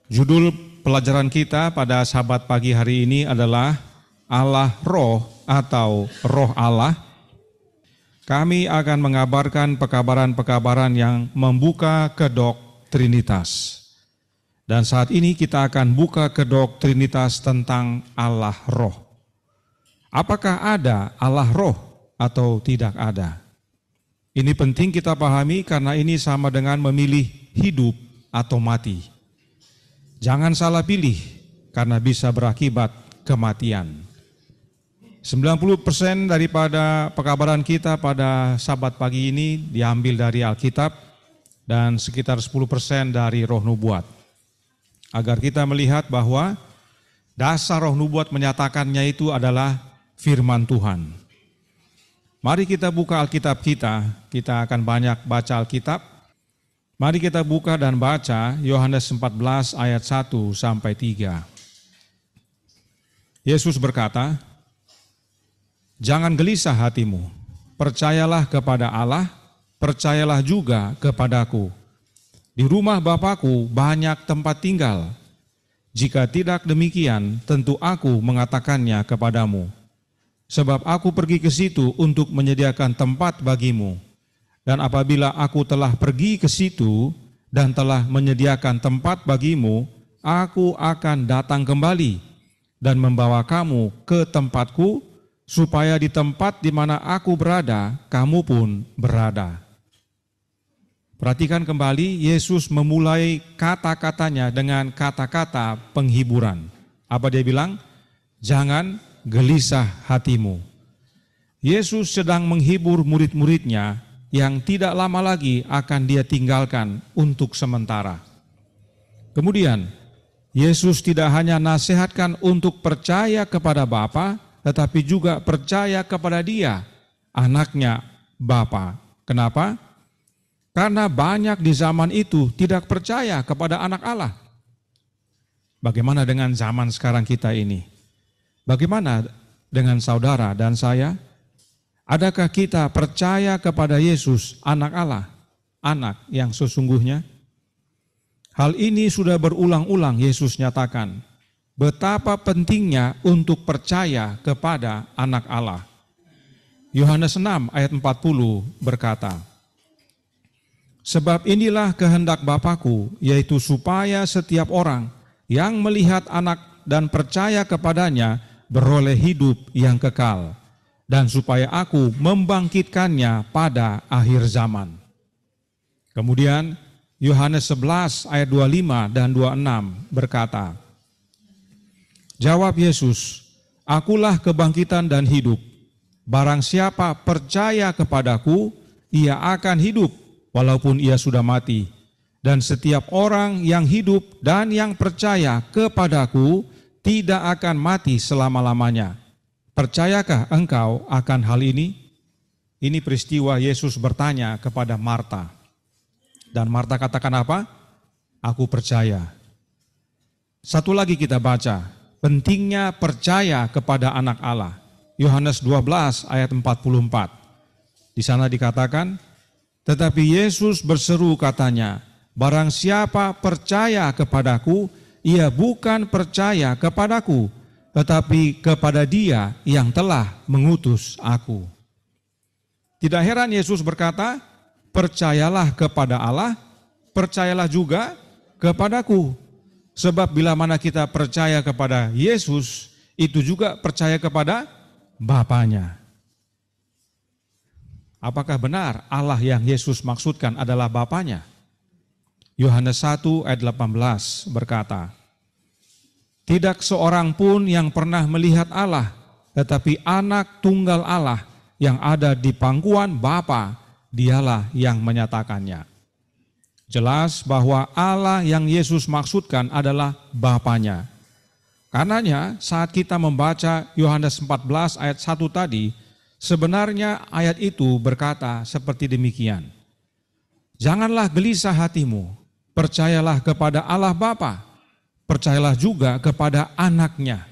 Judul pelajaran kita pada Sabat pagi hari ini adalah Allah Roh atau Roh Allah. Kami akan mengabarkan pekabaran-pekabaran yang membuka kedok Trinitas. Dan saat ini kita akan buka kedok Trinitas tentang Allah Roh. Apakah ada Allah Roh atau tidak ada? Ini penting kita pahami karena ini sama dengan memilih hidup atau mati. Jangan salah pilih karena bisa berakibat kematian. 90% daripada pekabaran kita pada Sabat pagi ini diambil dari Alkitab dan sekitar 10% dari Roh Nubuat. Agar kita melihat bahwa dasar Roh Nubuat menyatakannya itu adalah firman Tuhan. Mari kita buka Alkitab kita akan banyak baca Alkitab. Mari kita buka dan baca Yohanes 14 ayat 1 sampai 3. Yesus berkata, "Jangan gelisah hatimu, percayalah kepada Allah, percayalah juga kepadaku. Di rumah Bapa-Ku banyak tempat tinggal. Jika tidak demikian, tentu aku mengatakannya kepadamu. Sebab aku pergi ke situ untuk menyediakan tempat bagimu. Dan apabila aku telah pergi ke situ dan telah menyediakan tempat bagimu, aku akan datang kembali dan membawa kamu ke tempatku, supaya di tempat di mana aku berada, kamu pun berada." Perhatikan kembali, Yesus memulai kata-katanya dengan kata-kata penghiburan. Apa dia bilang? Jangan gelisah hatimu. Yesus sedang menghibur murid-muridnya yang tidak lama lagi akan dia tinggalkan untuk sementara. Kemudian, Yesus tidak hanya nasihatkan untuk percaya kepada Bapa, tetapi juga percaya kepada Dia, anaknya Bapa. Kenapa? Karena banyak di zaman itu tidak percaya kepada anak Allah. Bagaimana dengan zaman sekarang kita ini? Bagaimana dengan saudara dan saya? Adakah kita percaya kepada Yesus, anak Allah, anak yang sesungguhnya? Hal ini sudah berulang-ulang Yesus nyatakan, betapa pentingnya untuk percaya kepada anak Allah. Yohanes 6 ayat 40 berkata, "Sebab inilah kehendak Bapa-Ku, yaitu supaya setiap orang yang melihat anak dan percaya kepadanya beroleh hidup yang kekal, dan supaya aku membangkitkannya pada akhir zaman." Kemudian Yohanes 11 ayat 25 dan 26 berkata, jawab Yesus, "Akulah kebangkitan dan hidup. Barang siapa percaya kepadaku, ia akan hidup walaupun ia sudah mati. Dan setiap orang yang hidup dan yang percaya kepadaku tidak akan mati selama-lamanya. Percayakah engkau akan hal ini?" Ini peristiwa Yesus bertanya kepada Marta. Dan Marta katakan apa? "Aku percaya." Satu lagi kita baca, pentingnya percaya kepada anak Allah. Yohanes 12 ayat 44. Di sana dikatakan, "Tetapi Yesus berseru katanya, barang siapa percaya kepadaku, ia bukan percaya kepadaku, tetapi kepada Dia yang telah mengutus aku." Tidak heran Yesus berkata, percayalah kepada Allah, percayalah juga kepadaku. Sebab bila mana kita percaya kepada Yesus, itu juga percaya kepada Bapanya. Apakah benar Allah yang Yesus maksudkan adalah Bapanya? Yohanes 1 ayat 18 berkata, "Tidak seorang pun yang pernah melihat Allah, tetapi anak tunggal Allah yang ada di pangkuan Bapa, Dialah yang menyatakannya." Jelas bahwa Allah yang Yesus maksudkan adalah Bapanya. Karenanya saat kita membaca Yohanes 14 ayat 1 tadi, sebenarnya ayat itu berkata seperti demikian. Janganlah gelisah hatimu, percayalah kepada Allah Bapa, percayalah juga kepada anaknya.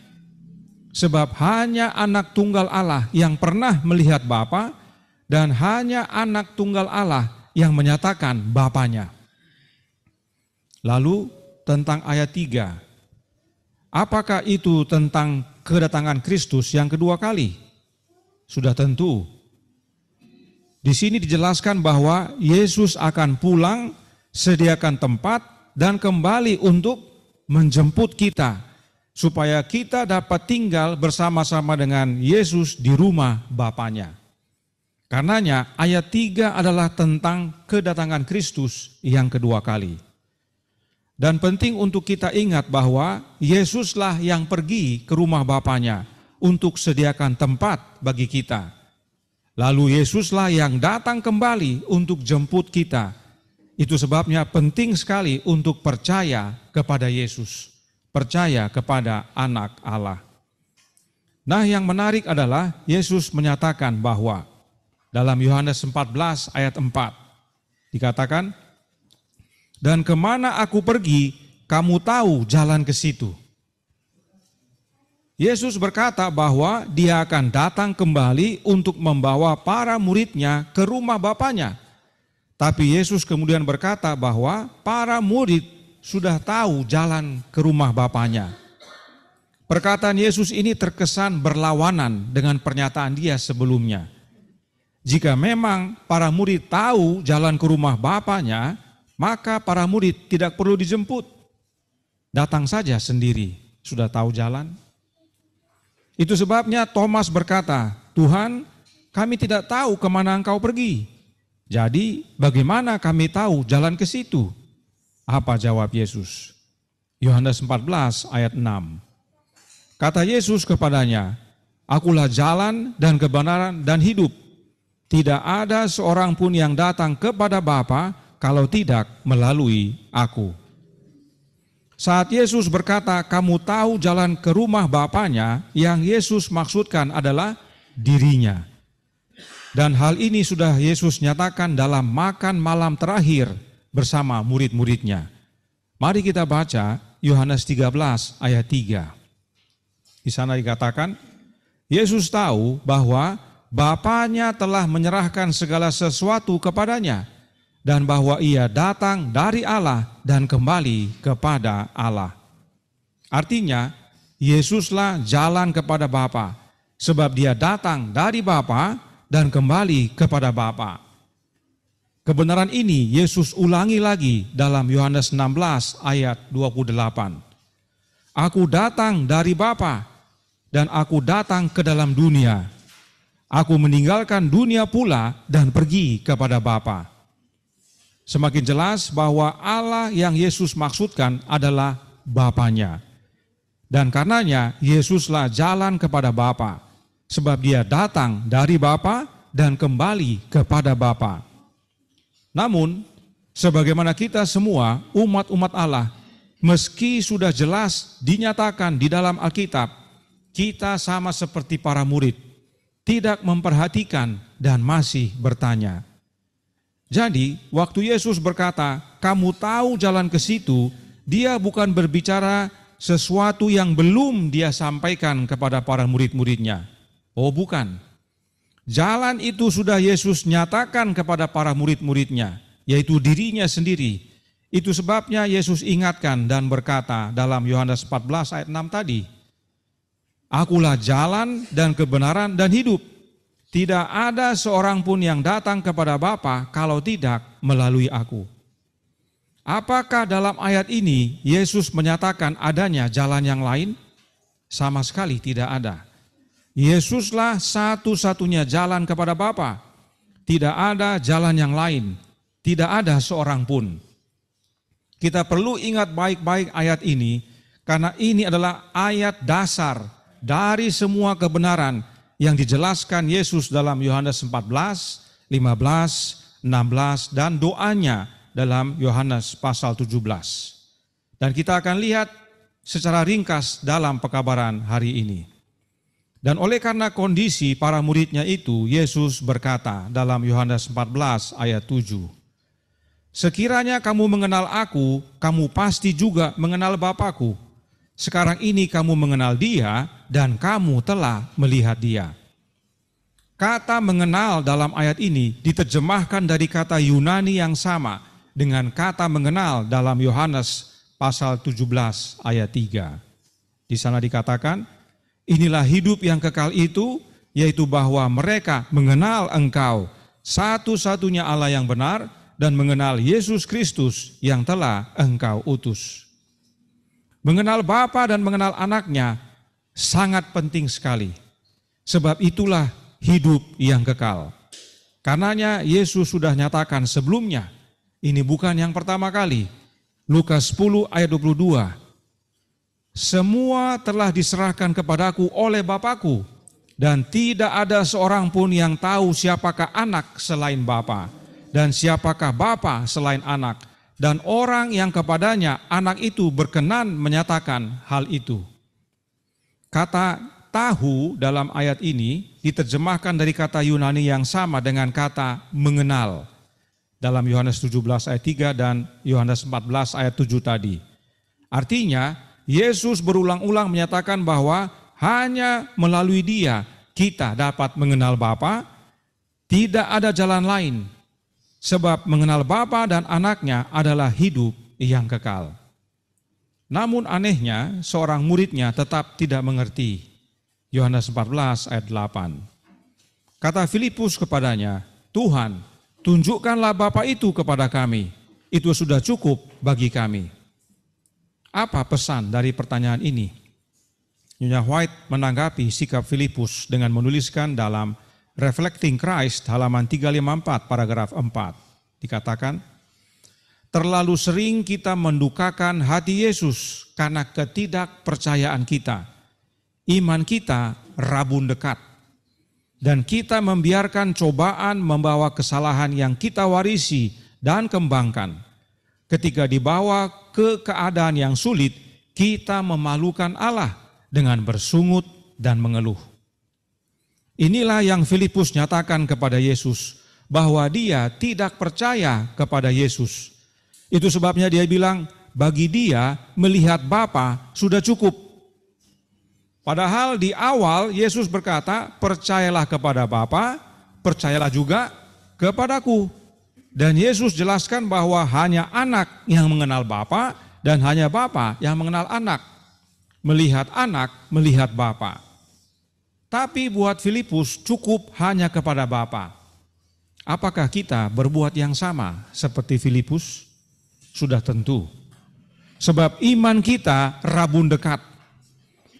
Sebab hanya anak tunggal Allah yang pernah melihat Bapa, dan hanya anak tunggal Allah yang menyatakan Bapanya. Lalu tentang ayat 3. Apakah itu tentang kedatangan Kristus yang kedua kali? Sudah tentu. Di sini dijelaskan bahwa Yesus akan pulang, sediakan tempat, dan kembali untuk menjemput kita, supaya kita dapat tinggal bersama-sama dengan Yesus di rumah Bapanya. Karenanya ayat 3 adalah tentang kedatangan Kristus yang kedua kali. Dan penting untuk kita ingat bahwa Yesuslah yang pergi ke rumah Bapanya untuk sediakan tempat bagi kita. Lalu Yesuslah yang datang kembali untuk jemput kita. Itu sebabnya penting sekali untuk percaya kepada Yesus, percaya kepada Anak Allah. Nah, yang menarik adalah Yesus menyatakan bahwa dalam Yohanes 14 ayat 4 dikatakan, "Dan kemana aku pergi, kamu tahu jalan ke situ." Yesus berkata bahwa dia akan datang kembali untuk membawa para muridnya ke rumah Bapanya. Tapi Yesus kemudian berkata bahwa para murid sudah tahu jalan ke rumah Bapanya. Perkataan Yesus ini terkesan berlawanan dengan pernyataan dia sebelumnya. Jika memang para murid tahu jalan ke rumah Bapanya, maka para murid tidak perlu dijemput. Datang saja sendiri, sudah tahu jalan. Itu sebabnya Thomas berkata, "Tuhan, kami tidak tahu kemana Engkau pergi. Jadi bagaimana kami tahu jalan ke situ?" Apa jawab Yesus? Yohanes 14 ayat 6. Kata Yesus kepadanya, "Akulah jalan dan kebenaran dan hidup. Tidak ada seorang pun yang datang kepada Bapa kalau tidak melalui aku." Saat Yesus berkata, "Kamu tahu jalan ke rumah Bapanya," yang Yesus maksudkan adalah dirinya. Dan hal ini sudah Yesus nyatakan dalam makan malam terakhir bersama murid-muridnya. Mari kita baca Yohanes 13 ayat 3. Di sana dikatakan, Yesus tahu bahwa Bapanya telah menyerahkan segala sesuatu kepadanya, dan bahwa ia datang dari Allah dan kembali kepada Allah. Artinya, Yesuslah jalan kepada Bapa, sebab dia datang dari Bapa dan kembali kepada Bapa. Kebenaran ini Yesus ulangi lagi dalam Yohanes 16 ayat 28. "Aku datang dari Bapa dan aku datang ke dalam dunia. Aku meninggalkan dunia pula dan pergi kepada Bapa." Semakin jelas bahwa Allah yang Yesus maksudkan adalah Bapanya. Dan karenanya Yesuslah jalan kepada Bapa, sebab dia datang dari Bapa dan kembali kepada Bapa. Namun, sebagaimana kita semua umat-umat Allah, meski sudah jelas dinyatakan di dalam Alkitab, kita sama seperti para murid, tidak memperhatikan dan masih bertanya. Jadi, waktu Yesus berkata, "Kamu tahu jalan ke situ," dia bukan berbicara sesuatu yang belum dia sampaikan kepada para murid-muridnya. Oh, bukan. Jalan itu sudah Yesus nyatakan kepada para murid-muridnya, yaitu dirinya sendiri. Itu sebabnya Yesus ingatkan dan berkata dalam Yohanes 14 ayat 6 tadi, "Akulah jalan dan kebenaran dan hidup. Tidak ada seorang pun yang datang kepada Bapa kalau tidak melalui aku." Apakah dalam ayat ini Yesus menyatakan adanya jalan yang lain? Sama sekali tidak ada. Yesuslah satu-satunya jalan kepada Bapa. Tidak ada jalan yang lain. Tidak ada seorang pun. Kita perlu ingat baik-baik ayat ini, karena ini adalah ayat dasar dari semua kebenaran yang dijelaskan Yesus dalam Yohanes 14, 15, 16, dan doanya dalam Yohanes pasal 17. Dan kita akan lihat secara ringkas dalam pekabaran hari ini. Dan oleh karena kondisi para muridnya itu, Yesus berkata dalam Yohanes 14 ayat 7, "Sekiranya kamu mengenal aku, kamu pasti juga mengenal Bapa-Ku. Sekarang ini kamu mengenal Dia dan kamu telah melihat Dia." Kata mengenal dalam ayat ini diterjemahkan dari kata Yunani yang sama dengan kata mengenal dalam Yohanes pasal 17 ayat 3. Di sana dikatakan, inilah hidup yang kekal itu, yaitu bahwa mereka mengenal Engkau, satu-satunya Allah yang benar, dan mengenal Yesus Kristus yang telah Engkau utus. Mengenal Bapa dan mengenal anaknya sangat penting sekali. Sebab itulah hidup yang kekal. Karenanya Yesus sudah nyatakan sebelumnya, ini bukan yang pertama kali. Lukas 10 ayat 22. Semua telah diserahkan kepadaku oleh Bapakku, dan tidak ada seorang pun yang tahu siapakah anak selain Bapa, dan siapakah Bapa selain anak, dan orang yang kepadanya anak itu berkenan menyatakan hal itu. Kata tahu dalam ayat ini diterjemahkan dari kata Yunani yang sama dengan kata mengenal dalam Yohanes 17 ayat 3 dan Yohanes 14 ayat 7 tadi. Artinya Yesus berulang-ulang menyatakan bahwa hanya melalui Dia kita dapat mengenal Bapa, tidak ada jalan lain. Sebab mengenal Bapa dan anaknya adalah hidup yang kekal. Namun anehnya seorang muridnya tetap tidak mengerti. Yohanes 14 ayat 8. Kata Filipus kepadanya, Tuhan, tunjukkanlah Bapa itu kepada kami. Itu sudah cukup bagi kami. Apa pesan dari pertanyaan ini? Nyonya White menanggapi sikap Filipus dengan menuliskan dalam Reflecting Christ halaman 354 paragraf 4. Dikatakan, terlalu sering kita mendukakan hati Yesus karena ketidakpercayaan kita. Iman kita rabun dekat. Dan kita membiarkan cobaan membawa kesalahan yang kita warisi dan kembangkan. Ketika dibawa ke keadaan yang sulit, kita memalukan Allah dengan bersungut dan mengeluh. Inilah yang Filipus nyatakan kepada Yesus, bahwa dia tidak percaya kepada Yesus. Itu sebabnya dia bilang, bagi dia melihat Bapa sudah cukup. Padahal di awal Yesus berkata, percayalah kepada Bapa, percayalah juga kepadaku. Dan Yesus jelaskan bahwa hanya anak yang mengenal Bapa dan hanya Bapa yang mengenal anak. Melihat anak, melihat Bapa. Tapi buat Filipus cukup hanya kepada Bapa. Apakah kita berbuat yang sama seperti Filipus? Sudah tentu. Sebab iman kita rabun dekat.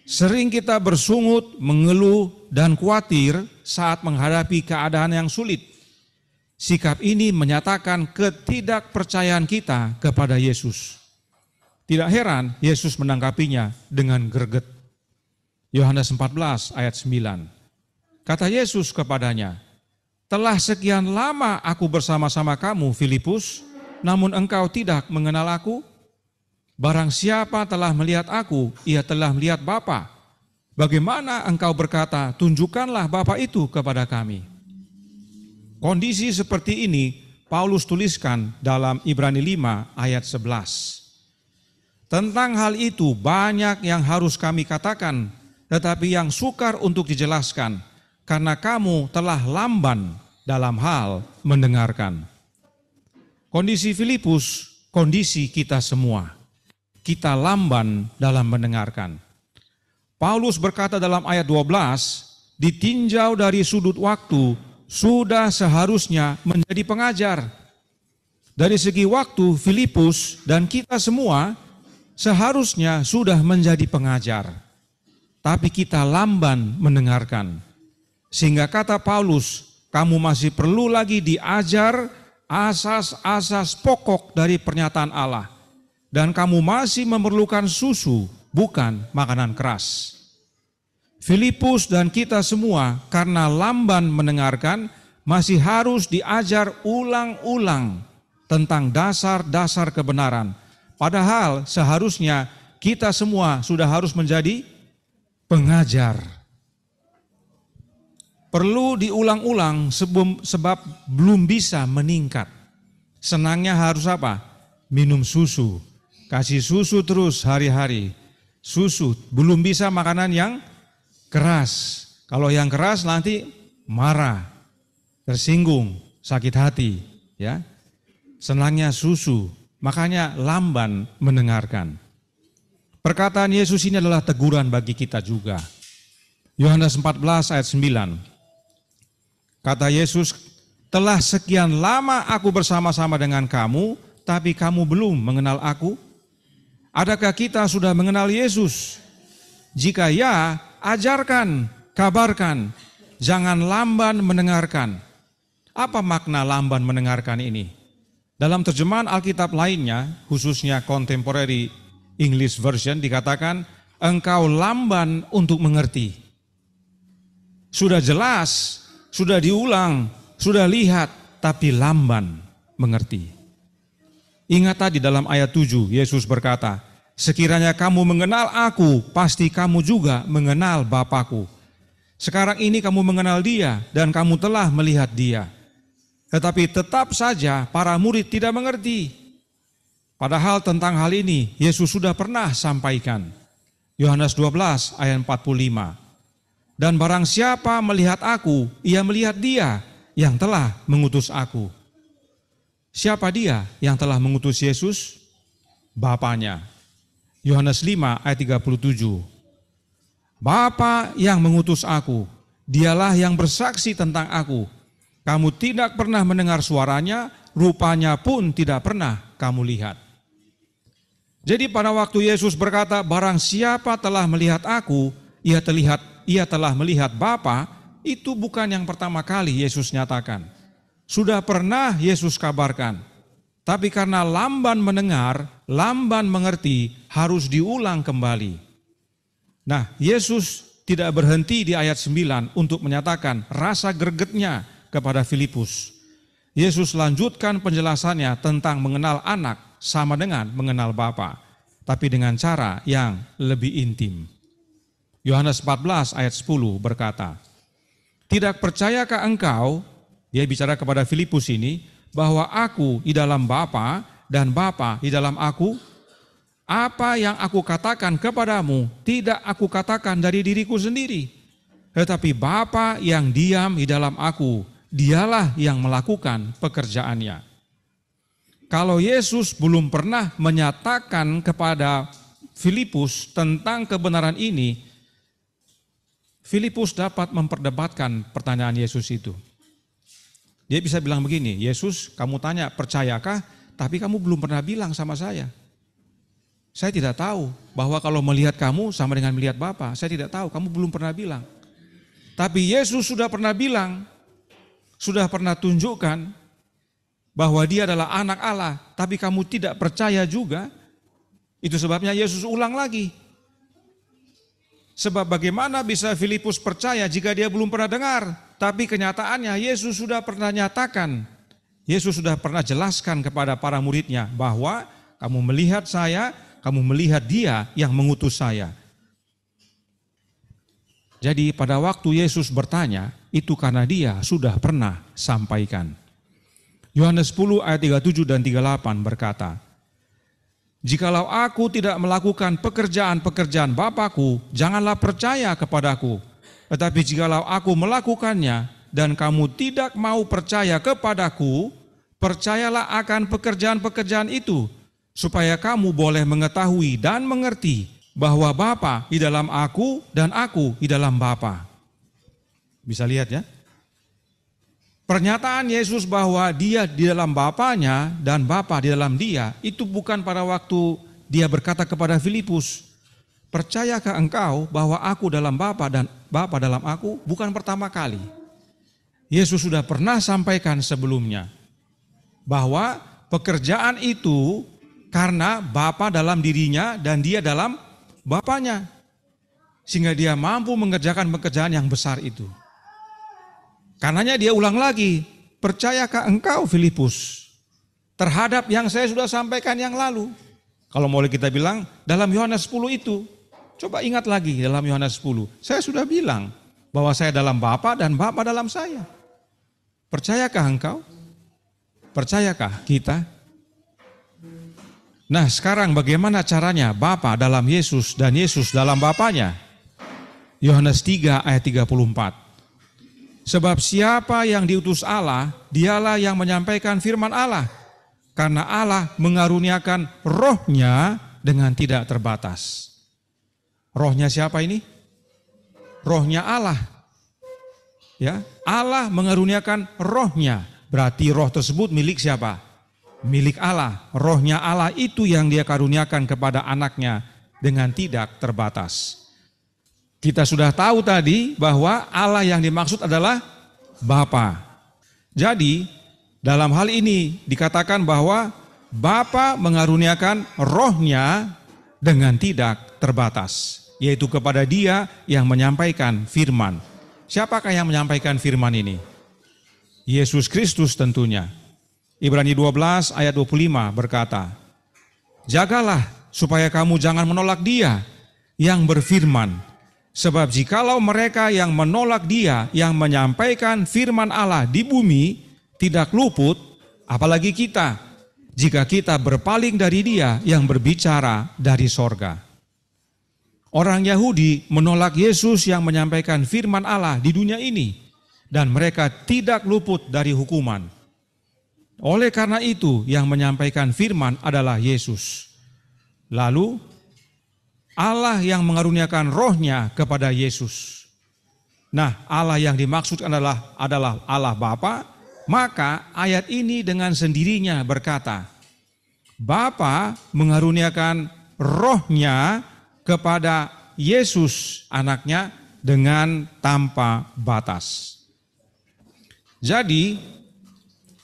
Sering kita bersungut, mengeluh, dan khawatir saat menghadapi keadaan yang sulit. Sikap ini menyatakan ketidakpercayaan kita kepada Yesus. Tidak heran Yesus menanggapinya dengan greget. Yohanes 14 ayat 9. Kata Yesus kepadanya, telah sekian lama aku bersama-sama kamu, Filipus, namun engkau tidak mengenal aku? Barang siapa telah melihat aku, ia telah melihat Bapa. Bagaimana engkau berkata, tunjukkanlah Bapa itu kepada kami? Kondisi seperti ini Paulus tuliskan dalam Ibrani 5 ayat 11. Tentang hal itu banyak yang harus kami katakan, tetapi yang sukar untuk dijelaskan, karena kamu telah lamban dalam hal mendengarkan. Kondisi Filipus, kondisi kita semua. Kita lamban dalam mendengarkan. Paulus berkata dalam ayat 12, ditinjau dari sudut waktu, sudah seharusnya menjadi pengajar. Dari segi waktu, Filipus dan kita semua seharusnya sudah menjadi pengajar. Tapi kita lamban mendengarkan. Sehingga kata Paulus, kamu masih perlu lagi diajar asas-asas pokok dari pernyataan Allah. Dan kamu masih memerlukan susu, bukan makanan keras. Filipus dan kita semua karena lamban mendengarkan masih harus diajar ulang-ulang tentang dasar-dasar kebenaran. Padahal seharusnya kita semua sudah harus menjadi pengajar. Perlu diulang-ulang sebab belum bisa meningkat. Senangnya harus apa? Minum susu. Kasih susu terus hari-hari. Susu, belum bisa makanan yang keras. Kalau yang keras nanti marah, tersinggung, sakit hati, ya. Senangnya susu, Makanya lamban mendengarkan. Perkataan Yesus ini adalah teguran bagi kita juga. Yohanes 14 ayat 9. Kata Yesus, telah sekian lama aku bersama-sama dengan kamu, tapi kamu belum mengenal aku? Adakah kita sudah mengenal Yesus? Jika ya, ajarkan, kabarkan, jangan lamban mendengarkan. Apa makna lamban mendengarkan ini? Dalam terjemahan Alkitab lainnya, khususnya Contemporary English Version, dikatakan, engkau lamban untuk mengerti. Sudah jelas, sudah diulang, sudah lihat, tapi lamban mengerti. Ingat tadi dalam ayat 7, Yesus berkata, sekiranya kamu mengenal aku, pasti kamu juga mengenal Bapa-Ku. Sekarang ini kamu mengenal Dia dan kamu telah melihat Dia. Tetapi tetap saja para murid tidak mengerti. Padahal tentang hal ini Yesus sudah pernah sampaikan. Yohanes 12 ayat 45. Dan barang siapa melihat aku, ia melihat Dia yang telah mengutus aku. Siapa Dia yang telah mengutus Yesus? Bapanya. Yohanes 5 ayat 37. Bapa yang mengutus aku, Dialah yang bersaksi tentang aku. Kamu tidak pernah mendengar suaranya, rupanya pun tidak pernah kamu lihat. Jadi pada waktu Yesus berkata, barang siapa telah melihat aku, ia telah melihat Bapa, itu bukan yang pertama kali Yesus nyatakan. Sudah pernah Yesus kabarkan. Tapi karena lamban mendengar, lamban mengerti, harus diulang kembali. Nah, Yesus tidak berhenti di ayat 9 untuk menyatakan rasa gregetnya kepada Filipus. Yesus lanjutkan penjelasannya tentang mengenal anak sama dengan mengenal Bapa, tapi dengan cara yang lebih intim. Yohanes 14 ayat 10 berkata, tidak percayakah engkau, dia bicara kepada Filipus ini, bahwa aku di dalam Bapa dan Bapa di dalam aku? Apa yang aku katakan kepadamu tidak aku katakan dari diriku sendiri, tetapi Bapa yang diam di dalam aku, Dialah yang melakukan pekerjaannya. Kalau Yesus belum pernah menyatakan kepada Filipus tentang kebenaran ini, Filipus dapat memperdebatkan pertanyaan Yesus itu. Dia bisa bilang begini, Yesus, kamu tanya percayakah, tapi kamu belum pernah bilang sama saya. Saya tidak tahu bahwa kalau melihat kamu sama dengan melihat Bapa, saya tidak tahu, kamu belum pernah bilang. Tapi Yesus sudah pernah bilang, sudah pernah tunjukkan bahwa Dia adalah anak Allah, tapi kamu tidak percaya juga. Itu sebabnya Yesus ulang lagi. Sebab bagaimana bisa Filipus percaya jika dia belum pernah dengar? Tapi kenyataannya Yesus sudah pernah nyatakan, Yesus sudah pernah jelaskan kepada para muridnya bahwa kamu melihat saya, kamu melihat Dia yang mengutus saya. Jadi pada waktu Yesus bertanya, itu karena Dia sudah pernah sampaikan. Yohanes 10 ayat 37 dan 38 berkata, jikalau aku tidak melakukan pekerjaan-pekerjaan Bapa-Ku, janganlah percaya kepadaku. Tetapi jikalau aku melakukannya dan kamu tidak mau percaya kepadaku, percayalah akan pekerjaan-pekerjaan itu, supaya kamu boleh mengetahui dan mengerti bahwa Bapa di dalam aku dan aku di dalam Bapa. Bisa lihat ya? Pernyataan Yesus bahwa Dia di dalam Bapanya dan Bapa di dalam Dia, itu bukan pada waktu Dia berkata kepada Filipus, percayakah engkau bahwa aku dalam Bapa dan Bapa dalam aku? Bukan pertama kali. Yesus sudah pernah sampaikan sebelumnya bahwa pekerjaan itu karena Bapa dalam dirinya dan Dia dalam Bapanya, sehingga Dia mampu mengerjakan pekerjaan yang besar itu. Karenanya Dia ulang lagi, percayakah engkau Filipus terhadap yang saya sudah sampaikan yang lalu? Kalau boleh kita bilang dalam Yohanes 10 itu, coba ingat lagi dalam Yohanes 10, saya sudah bilang bahwa saya dalam Bapa dan Bapa dalam saya. Percayakah engkau? Percayakah kita? Nah sekarang bagaimana caranya Bapa dalam Yesus dan Yesus dalam Bapanya? Yohanes 3 ayat 34. Sebab siapa yang diutus Allah, Dialah yang menyampaikan firman Allah. karena Allah mengaruniakan rohnya dengan tidak terbatas. Rohnya siapa ini? Rohnya Allah. Ya, Allah mengaruniakan rohnya. Berarti roh tersebut milik siapa? Milik Allah. Rohnya Allah itu yang dia karuniakan kepada anaknya dengan tidak terbatas. Kita sudah tahu tadi bahwa Allah yang dimaksud adalah Bapa. Jadi dalam hal ini dikatakan bahwa Bapa mengaruniakan rohnya dengan tidak terbatas, yaitu kepada Dia yang menyampaikan firman. Siapakah yang menyampaikan firman ini? Yesus Kristus tentunya. Ibrani 12 ayat 25 berkata, "Jagalah supaya kamu jangan menolak Dia yang berfirman. Sebab jikalau mereka yang menolak Dia yang menyampaikan firman Allah di bumi tidak luput, apalagi kita, jika kita berpaling dari Dia yang berbicara dari sorga." Orang Yahudi menolak Yesus yang menyampaikan firman Allah di dunia ini, dan mereka tidak luput dari hukuman. Oleh karena itu, yang menyampaikan firman adalah Yesus. Lalu, Allah yang mengaruniakan rohnya kepada Yesus. Nah, Allah yang dimaksud adalah Allah Bapa. Maka ayat ini dengan sendirinya berkata, Bapa mengaruniakan rohnya kepada Yesus anaknya dengan tanpa batas. Jadi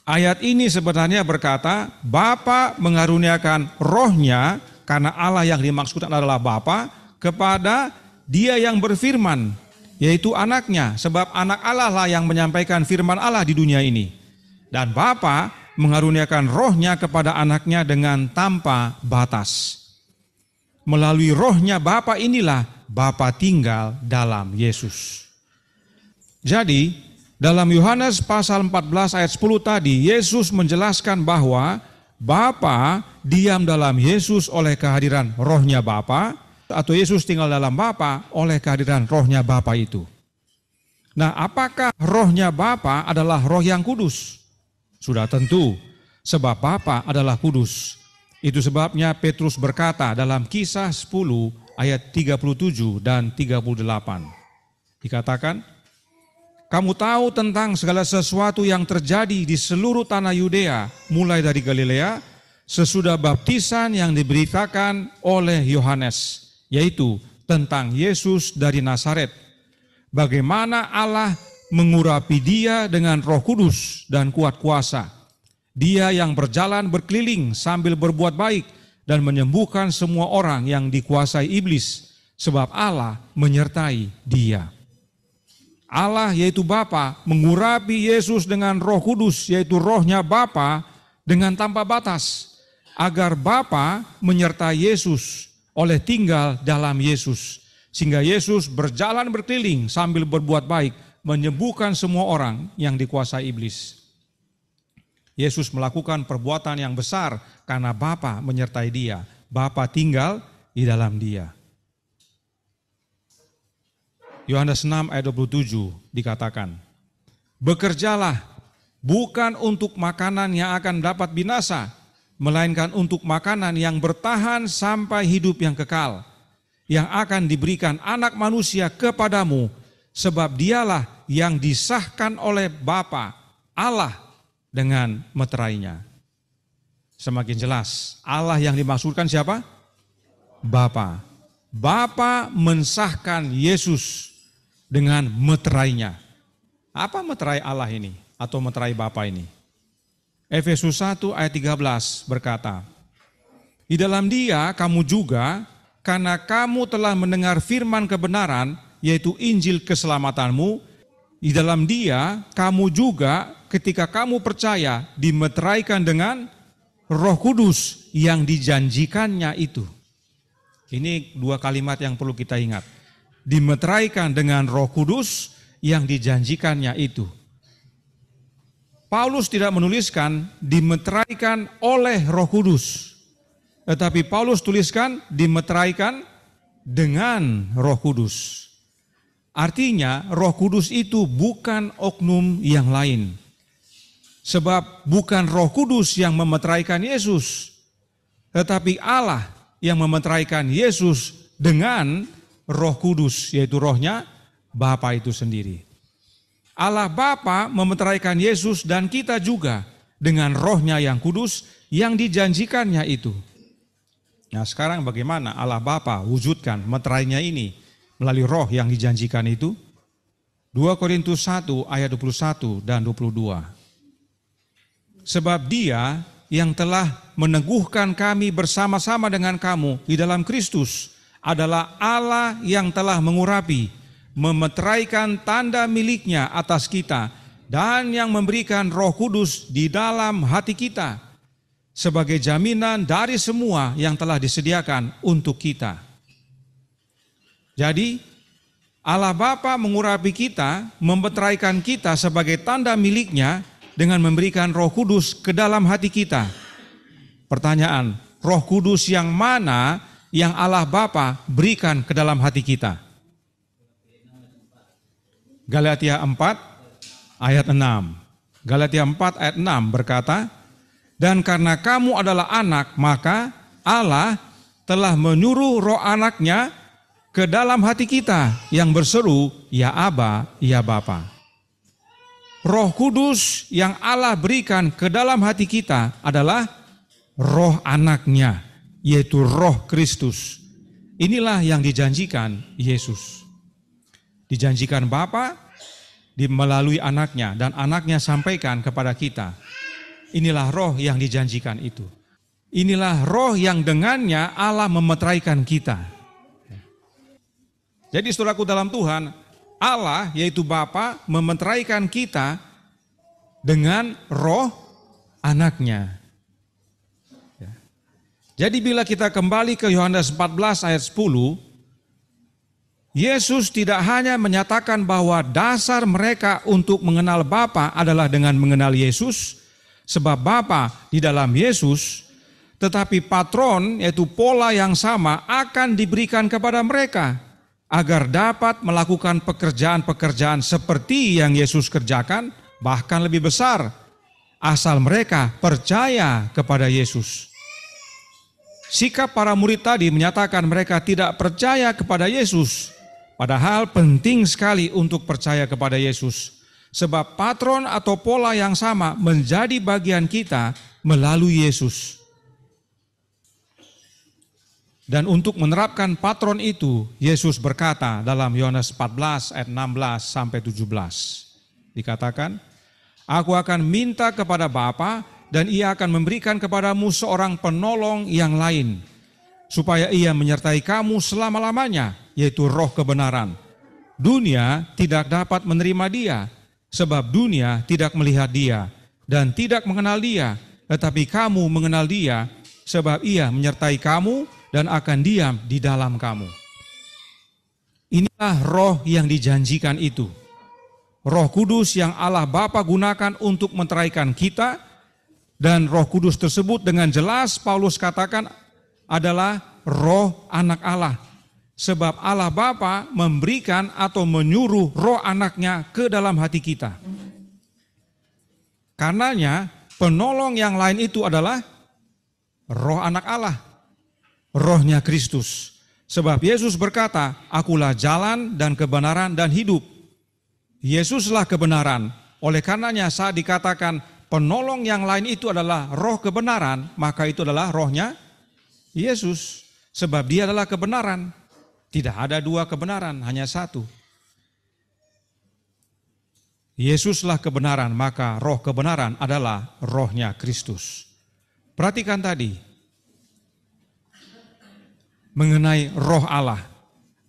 ayat ini sebenarnya berkata Bapa mengaruniakan rohnya, karena Allah yang dimaksud adalah Bapa, kepada Dia yang berfirman, yaitu anaknya. Sebab anak Allah lah yang menyampaikan firman Allah di dunia ini. Dan Bapa mengaruniakan rohnya kepada anaknya dengan tanpa batas. Melalui rohnya Bapa inilah Bapa tinggal dalam Yesus. Jadi dalam Yohanes pasal 14 ayat 10 tadi, Yesus menjelaskan bahwa Bapa diam dalam Yesus oleh kehadiran rohnya Bapa, atau Yesus tinggal dalam Bapa oleh kehadiran rohnya Bapa itu. Nah, apakah rohnya Bapa adalah roh yang kudus? Sudah tentu, sebab Bapa adalah kudus. Itu sebabnya Petrus berkata dalam Kisah 10 ayat 37 dan 38. Dikatakan, "Kamu tahu tentang segala sesuatu yang terjadi di seluruh tanah Yudea, mulai dari Galilea, sesudah baptisan yang diberitakan oleh Yohanes, yaitu tentang Yesus dari Nazaret. Bagaimana Allah mengurapi Dia dengan Roh Kudus dan kuat kuasa. Dia yang berjalan berkeliling sambil berbuat baik dan menyembuhkan semua orang yang dikuasai iblis, sebab Allah menyertai Dia." Allah yaitu Bapa mengurapi Yesus dengan Roh Kudus, yaitu rohnya Bapa, dengan tanpa batas, agar Bapa menyertai Yesus oleh tinggal dalam Yesus, sehingga Yesus berjalan berkeliling sambil berbuat baik, menyembuhkan semua orang yang dikuasai iblis. Yesus melakukan perbuatan yang besar karena Bapa menyertai Dia. Bapa tinggal di dalam Dia. Yohanes 6 ayat 27 dikatakan, "Bekerjalah bukan untuk makanan yang akan dapat binasa, melainkan untuk makanan yang bertahan sampai hidup yang kekal, yang akan diberikan Anak Manusia kepadamu, sebab Dialah yang disahkan oleh Bapa Allah dengan meterainya." Semakin jelas, Allah yang dimaksudkan siapa? Bapa. Bapa mensahkan Yesus dengan meterainya. Apa meterai Allah ini atau meterai Bapa ini? Efesus 1 ayat 13 berkata, "Di dalam Dia kamu juga, karena kamu telah mendengar firman kebenaran, yaitu Injil keselamatanmu, di dalam Dia kamu juga ketika kamu percaya dimeteraikan dengan Roh Kudus yang dijanjikannya itu." Ini dua kalimat yang perlu kita ingat. Dimeteraikan dengan Roh Kudus yang dijanjikannya itu. Paulus tidak menuliskan dimeteraikan oleh Roh Kudus, tetapi Paulus tuliskan dimeteraikan dengan Roh Kudus. Artinya Roh Kudus itu bukan oknum yang lain. Sebab bukan Roh Kudus yang memeteraikan Yesus, tetapi Allah yang memeteraikan Yesus dengan Roh Kudus, yaitu rohnya Bapa itu sendiri. Allah Bapa memeteraikan Yesus dan kita juga dengan rohnya yang kudus yang dijanjikannya itu. Nah sekarang bagaimana Allah Bapa wujudkan meterainya ini melalui roh yang dijanjikan itu? 2 Korintus 1 ayat 21 dan 22. Sebab Dia yang telah meneguhkan kami bersama-sama dengan kamu di dalam Kristus adalah Allah yang telah mengurapi, memeteraikan tanda miliknya atas kita dan yang memberikan Roh Kudus di dalam hati kita sebagai jaminan dari semua yang telah disediakan untuk kita. Jadi Allah Bapa mengurapi kita, memeteraikan kita sebagai tanda miliknya dengan memberikan Roh Kudus ke dalam hati kita. Pertanyaan, Roh Kudus yang mana yang Allah Bapa berikan ke dalam hati kita? Galatia 4 ayat 6. Galatia 4 ayat 6 berkata, dan karena kamu adalah anak, maka Allah telah menyuruh roh anaknya ke dalam hati kita yang berseru, ya Aba, ya Bapa. Roh Kudus yang Allah berikan ke dalam hati kita adalah roh anaknya, yaitu roh Kristus. Inilah yang dijanjikan Yesus. Dijanjikan Bapa melalui anaknya dan anaknya sampaikan kepada kita. Inilah roh yang dijanjikan itu. Inilah roh yang dengannya Allah memeteraikan kita. Jadi saudaraku dalam Tuhan, Allah yaitu Bapa memeteraikan kita dengan roh anaknya. Jadi bila kita kembali ke Yohanes 14 ayat 10, Yesus tidak hanya menyatakan bahwa dasar mereka untuk mengenal Bapa adalah dengan mengenal Yesus, sebab Bapa di dalam Yesus, tetapi patron yaitu pola yang sama akan diberikan kepada mereka, agar dapat melakukan pekerjaan-pekerjaan seperti yang Yesus kerjakan, bahkan lebih besar, asal mereka percaya kepada Yesus. Sikap para murid tadi menyatakan mereka tidak percaya kepada Yesus, padahal penting sekali untuk percaya kepada Yesus, sebab patron atau pola yang sama menjadi bagian kita melalui Yesus. Dan untuk menerapkan patron itu, Yesus berkata dalam Yohanes 14 ayat 16 sampai 17. Dikatakan, aku akan minta kepada Bapa dan ia akan memberikan kepadamu seorang penolong yang lain, supaya ia menyertai kamu selama-lamanya, yaitu roh kebenaran. Dunia tidak dapat menerima dia, sebab dunia tidak melihat dia dan tidak mengenal dia, tetapi kamu mengenal dia, sebab ia menyertai kamu dan akan diam di dalam kamu. Inilah roh yang dijanjikan itu. Roh Kudus yang Allah Bapa gunakan untuk meteraikan kita, dan Roh Kudus tersebut dengan jelas Paulus katakan adalah roh anak Allah. Sebab Allah Bapa memberikan atau menyuruh roh anaknya ke dalam hati kita. Karenanya penolong yang lain itu adalah roh anak Allah, rohnya Kristus. Sebab Yesus berkata, akulah jalan dan kebenaran dan hidup. Yesuslah kebenaran. Oleh karenanya saat dikatakan penolong yang lain itu adalah roh kebenaran, maka itu adalah rohnya Yesus. Sebab dia adalah kebenaran. Tidak ada dua kebenaran, hanya satu. Yesuslah kebenaran, maka roh kebenaran adalah rohnya Kristus. Perhatikan tadi, mengenai roh Allah.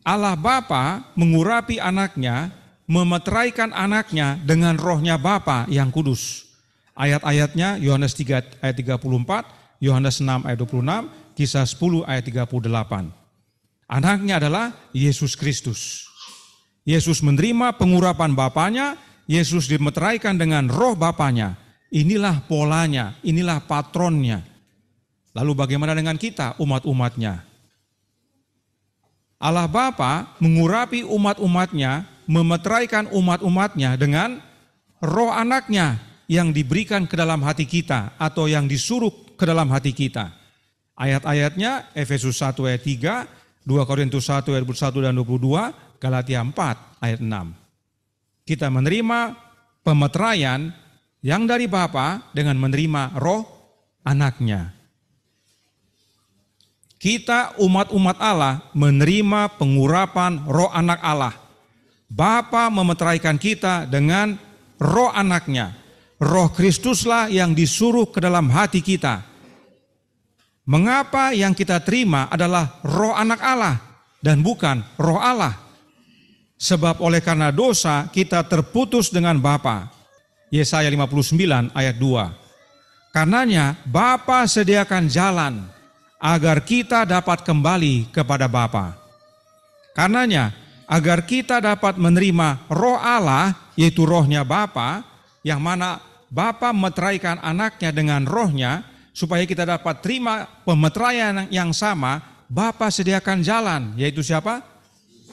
Allah Bapa mengurapi anaknya, memeteraikan anaknya dengan rohnya Bapa yang kudus. Ayat-ayatnya Yohanes 3 ayat 34, Yohanes 6 ayat 26, Kisah 10 ayat 38. Anaknya adalah Yesus Kristus. Yesus menerima pengurapan Bapanya, Yesus dimeteraikan dengan roh Bapanya. Inilah polanya, inilah patronnya. Lalu bagaimana dengan kita, umat-umatnya? Allah Bapa mengurapi umat-umatnya, memeteraikan umat-umatnya dengan roh anaknya, yang diberikan ke dalam hati kita atau yang disuruh ke dalam hati kita. Ayat-ayatnya Efesus 1 ayat 3, 2 Korintus 1 ayat 21 dan 22, Galatia 4 ayat 6. Kita menerima pemeteraian yang dari Bapa dengan menerima roh anaknya. Kita umat-umat Allah menerima pengurapan roh anak Allah. Bapa memeteraikan kita dengan roh anaknya. Roh Kristuslah yang disuruh ke dalam hati kita. Mengapa yang kita terima adalah roh anak Allah dan bukan roh Allah? Sebab oleh karena dosa kita terputus dengan Bapa. Yesaya 59 ayat 2. Karenanya Bapa sediakan jalan agar kita dapat kembali kepada Bapa. Karenanya agar kita dapat menerima roh Allah, yaitu rohnya Bapa, yang mana Bapa memeteraikan anaknya dengan rohnya, supaya kita dapat terima pemeteraian yang sama. Bapa sediakan jalan, yaitu siapa?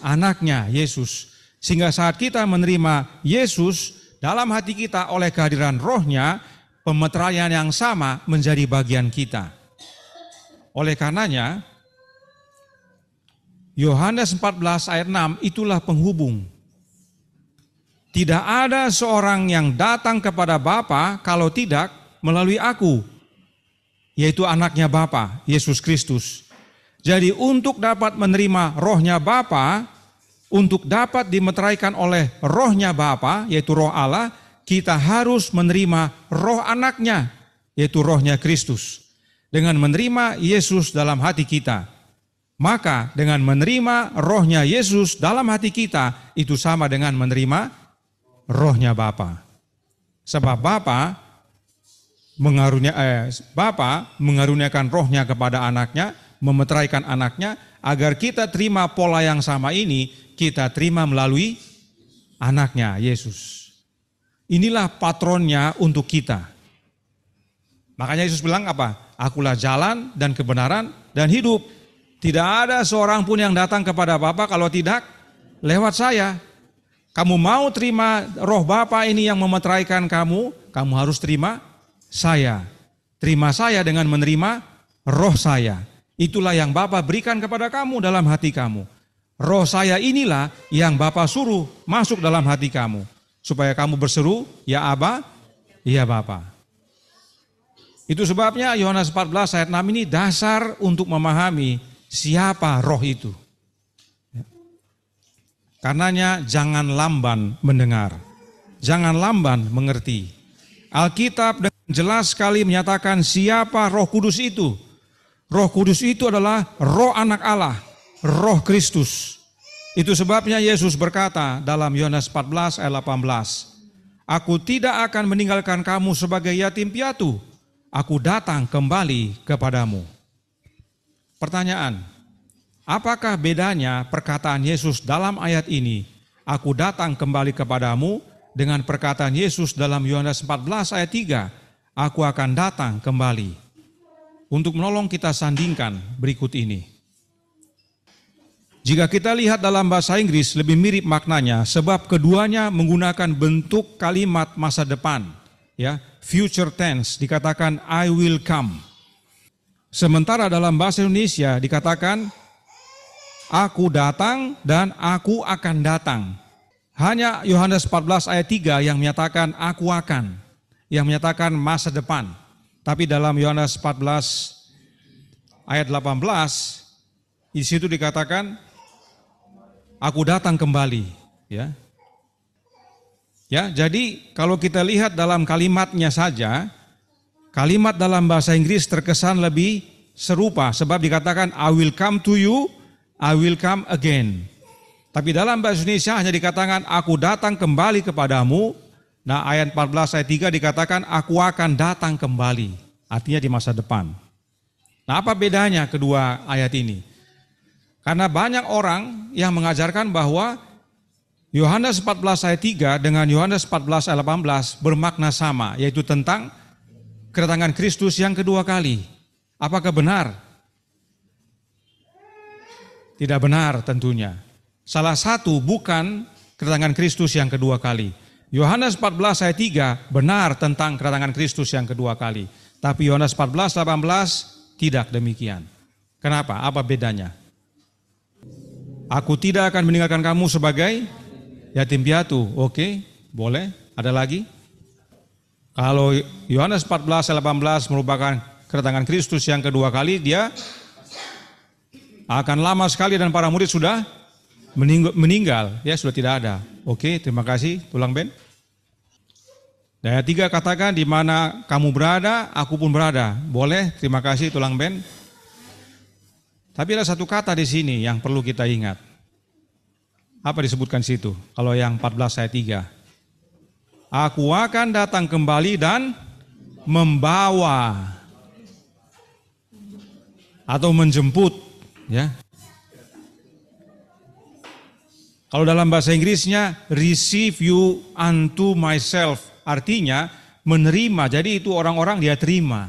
Anaknya, Yesus. Sehingga saat kita menerima Yesus dalam hati kita oleh kehadiran rohnya, pemeteraian yang sama menjadi bagian kita. Oleh karenanya, Yohanes 14 ayat 6 itulah penghubung. Tidak ada seorang yang datang kepada Bapa kalau tidak melalui aku, yaitu anaknya Bapa, Yesus Kristus. Jadi untuk dapat menerima rohnya Bapa, untuk dapat dimeteraikan oleh rohnya Bapa, yaitu roh Allah, kita harus menerima roh anaknya, yaitu rohnya Kristus. Dengan menerima Yesus dalam hati kita, maka dengan menerima rohnya Yesus dalam hati kita, itu sama dengan menerima rohnya Bapa. Sebab Bapa mengaruniakan rohnya kepada anaknya, memeteraikan anaknya, agar kita terima pola yang sama ini, kita terima melalui anaknya, Yesus. Inilah patronnya untuk kita. Makanya Yesus bilang apa? Akulah jalan dan kebenaran dan hidup. Tidak ada seorang pun yang datang kepada Bapa kalau tidak lewat saya. Kamu mau terima roh Bapa ini yang memeteraikan kamu, kamu harus terima saya. Terima saya dengan menerima roh saya. Itulah yang Bapa berikan kepada kamu dalam hati kamu. Roh saya inilah yang Bapa suruh masuk dalam hati kamu. Supaya kamu berseru, ya Aba, ya Bapa. Itu sebabnya Yohanes 14 ayat 6 ini dasar untuk memahami siapa roh itu. Karenanya jangan lamban mendengar, jangan lamban mengerti. Alkitab dengan jelas sekali menyatakan siapa Roh Kudus itu. Roh Kudus itu adalah roh anak Allah, roh Kristus. Itu sebabnya Yesus berkata dalam Yohanes 14 ayat 18, Aku tidak akan meninggalkan kamu sebagai yatim piatu. Aku datang kembali kepadamu. Pertanyaan, apakah bedanya perkataan Yesus dalam ayat ini, Aku datang kembali kepadamu, dengan perkataan Yesus dalam Yohanes 14 ayat 3, Aku akan datang kembali. Untuk menolong kita sandingkan berikut ini. Jika kita lihat dalam bahasa Inggris lebih mirip maknanya, sebab keduanya menggunakan bentuk kalimat masa depan, ya. Future tense dikatakan I will come. Sementara dalam bahasa Indonesia dikatakan aku datang dan aku akan datang. Hanya Yohanes 14 ayat 3 yang menyatakan aku akan, yang menyatakan masa depan. Tapi dalam Yohanes 14 ayat 18 di situ dikatakan aku datang kembali, ya. Ya, jadi kalau kita lihat dalam kalimatnya saja, kalimat dalam bahasa Inggris terkesan lebih serupa sebab dikatakan I will come to you, I will come again. Tapi dalam bahasa Indonesia hanya dikatakan aku datang kembali kepadamu. Nah, ayat 14 ayat 3 dikatakan aku akan datang kembali. Artinya di masa depan. Nah, apa bedanya kedua ayat ini? Karena banyak orang yang mengajarkan bahwa Yohanes 14 ayat 3 dengan Yohanes 14 ayat 18 bermakna sama, yaitu tentang kedatangan Kristus yang kedua kali. Apakah benar? Tidak benar tentunya. Salah satu bukan kedatangan Kristus yang kedua kali. Yohanes 14 ayat 3 benar tentang kedatangan Kristus yang kedua kali. Tapi Yohanes 14:18 tidak demikian. Kenapa? Apa bedanya? Aku tidak akan meninggalkan kamu sebagai yatim piatu. Oke, boleh. Ada lagi? Kalau Yohanes 14:18 merupakan kedatangan Kristus yang kedua kali, dia akan lama sekali dan para murid sudah meninggal. Ya, sudah tidak ada. Oke, terima kasih. Tulang Ben. Dan ayat 3 katakan, di mana kamu berada, aku pun berada. Boleh, terima kasih Tulang Ben. Tapi ada satu kata di sini yang perlu kita ingat. Apa disebutkan situ? Kalau yang 14 ayat 3. Aku akan datang kembali dan membawa atau menjemput, ya. Kalau dalam bahasa Inggrisnya receive you unto myself, artinya menerima. Jadi itu orang-orang dia terima.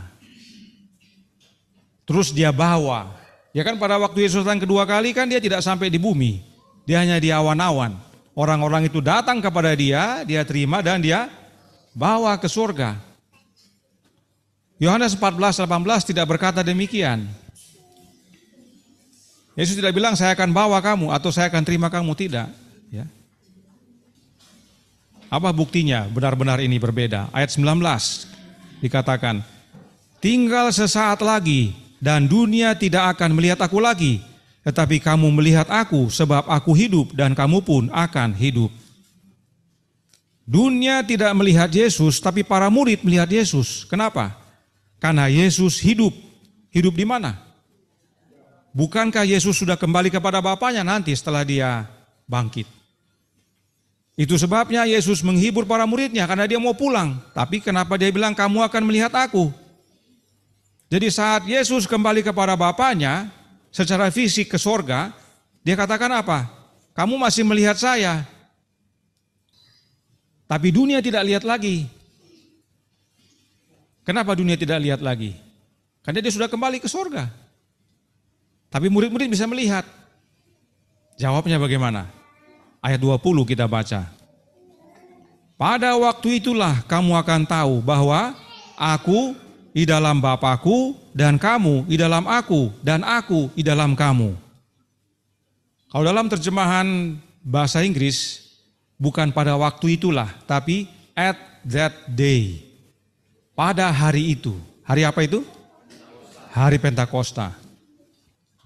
Terus dia bawa. Ya kan pada waktu Yesus datang kedua kali kan dia tidak sampai di bumi. Dia hanya di awan-awan. Orang-orang itu datang kepada dia, dia terima dan dia bawa ke surga. Yohanes 14:18 tidak berkata demikian. Yesus tidak bilang saya akan bawa kamu atau saya akan terima kamu, tidak. Ya. Apa buktinya benar-benar ini berbeda? Ayat 19 dikatakan, tinggal sesaat lagi dan dunia tidak akan melihat aku lagi, tetapi kamu melihat aku sebab aku hidup dan kamu pun akan hidup. Dunia tidak melihat Yesus, tapi para murid melihat Yesus. Kenapa? Karena Yesus hidup. Hidup di mana? Bukankah Yesus sudah kembali kepada Bapanya nanti setelah dia bangkit? Itu sebabnya Yesus menghibur para muridnya karena dia mau pulang. Tapi kenapa dia bilang kamu akan melihat aku? Jadi saat Yesus kembali kepada Bapanya secara fisik ke sorga, dia katakan apa? Kamu masih melihat saya. Tapi dunia tidak lihat lagi. Kenapa dunia tidak lihat lagi? Karena dia sudah kembali ke sorga. Tapi murid-murid bisa melihat. Jawabnya bagaimana? Ayat 20 kita baca. Pada waktu itulah kamu akan tahu bahwa aku di dalam Bapa-Ku dan kamu di dalam aku dan aku di dalam kamu. Kalau dalam terjemahan bahasa Inggris, bukan pada waktu itulah, tapi at that day. Pada hari itu. Hari apa itu? Hari Pentakosta.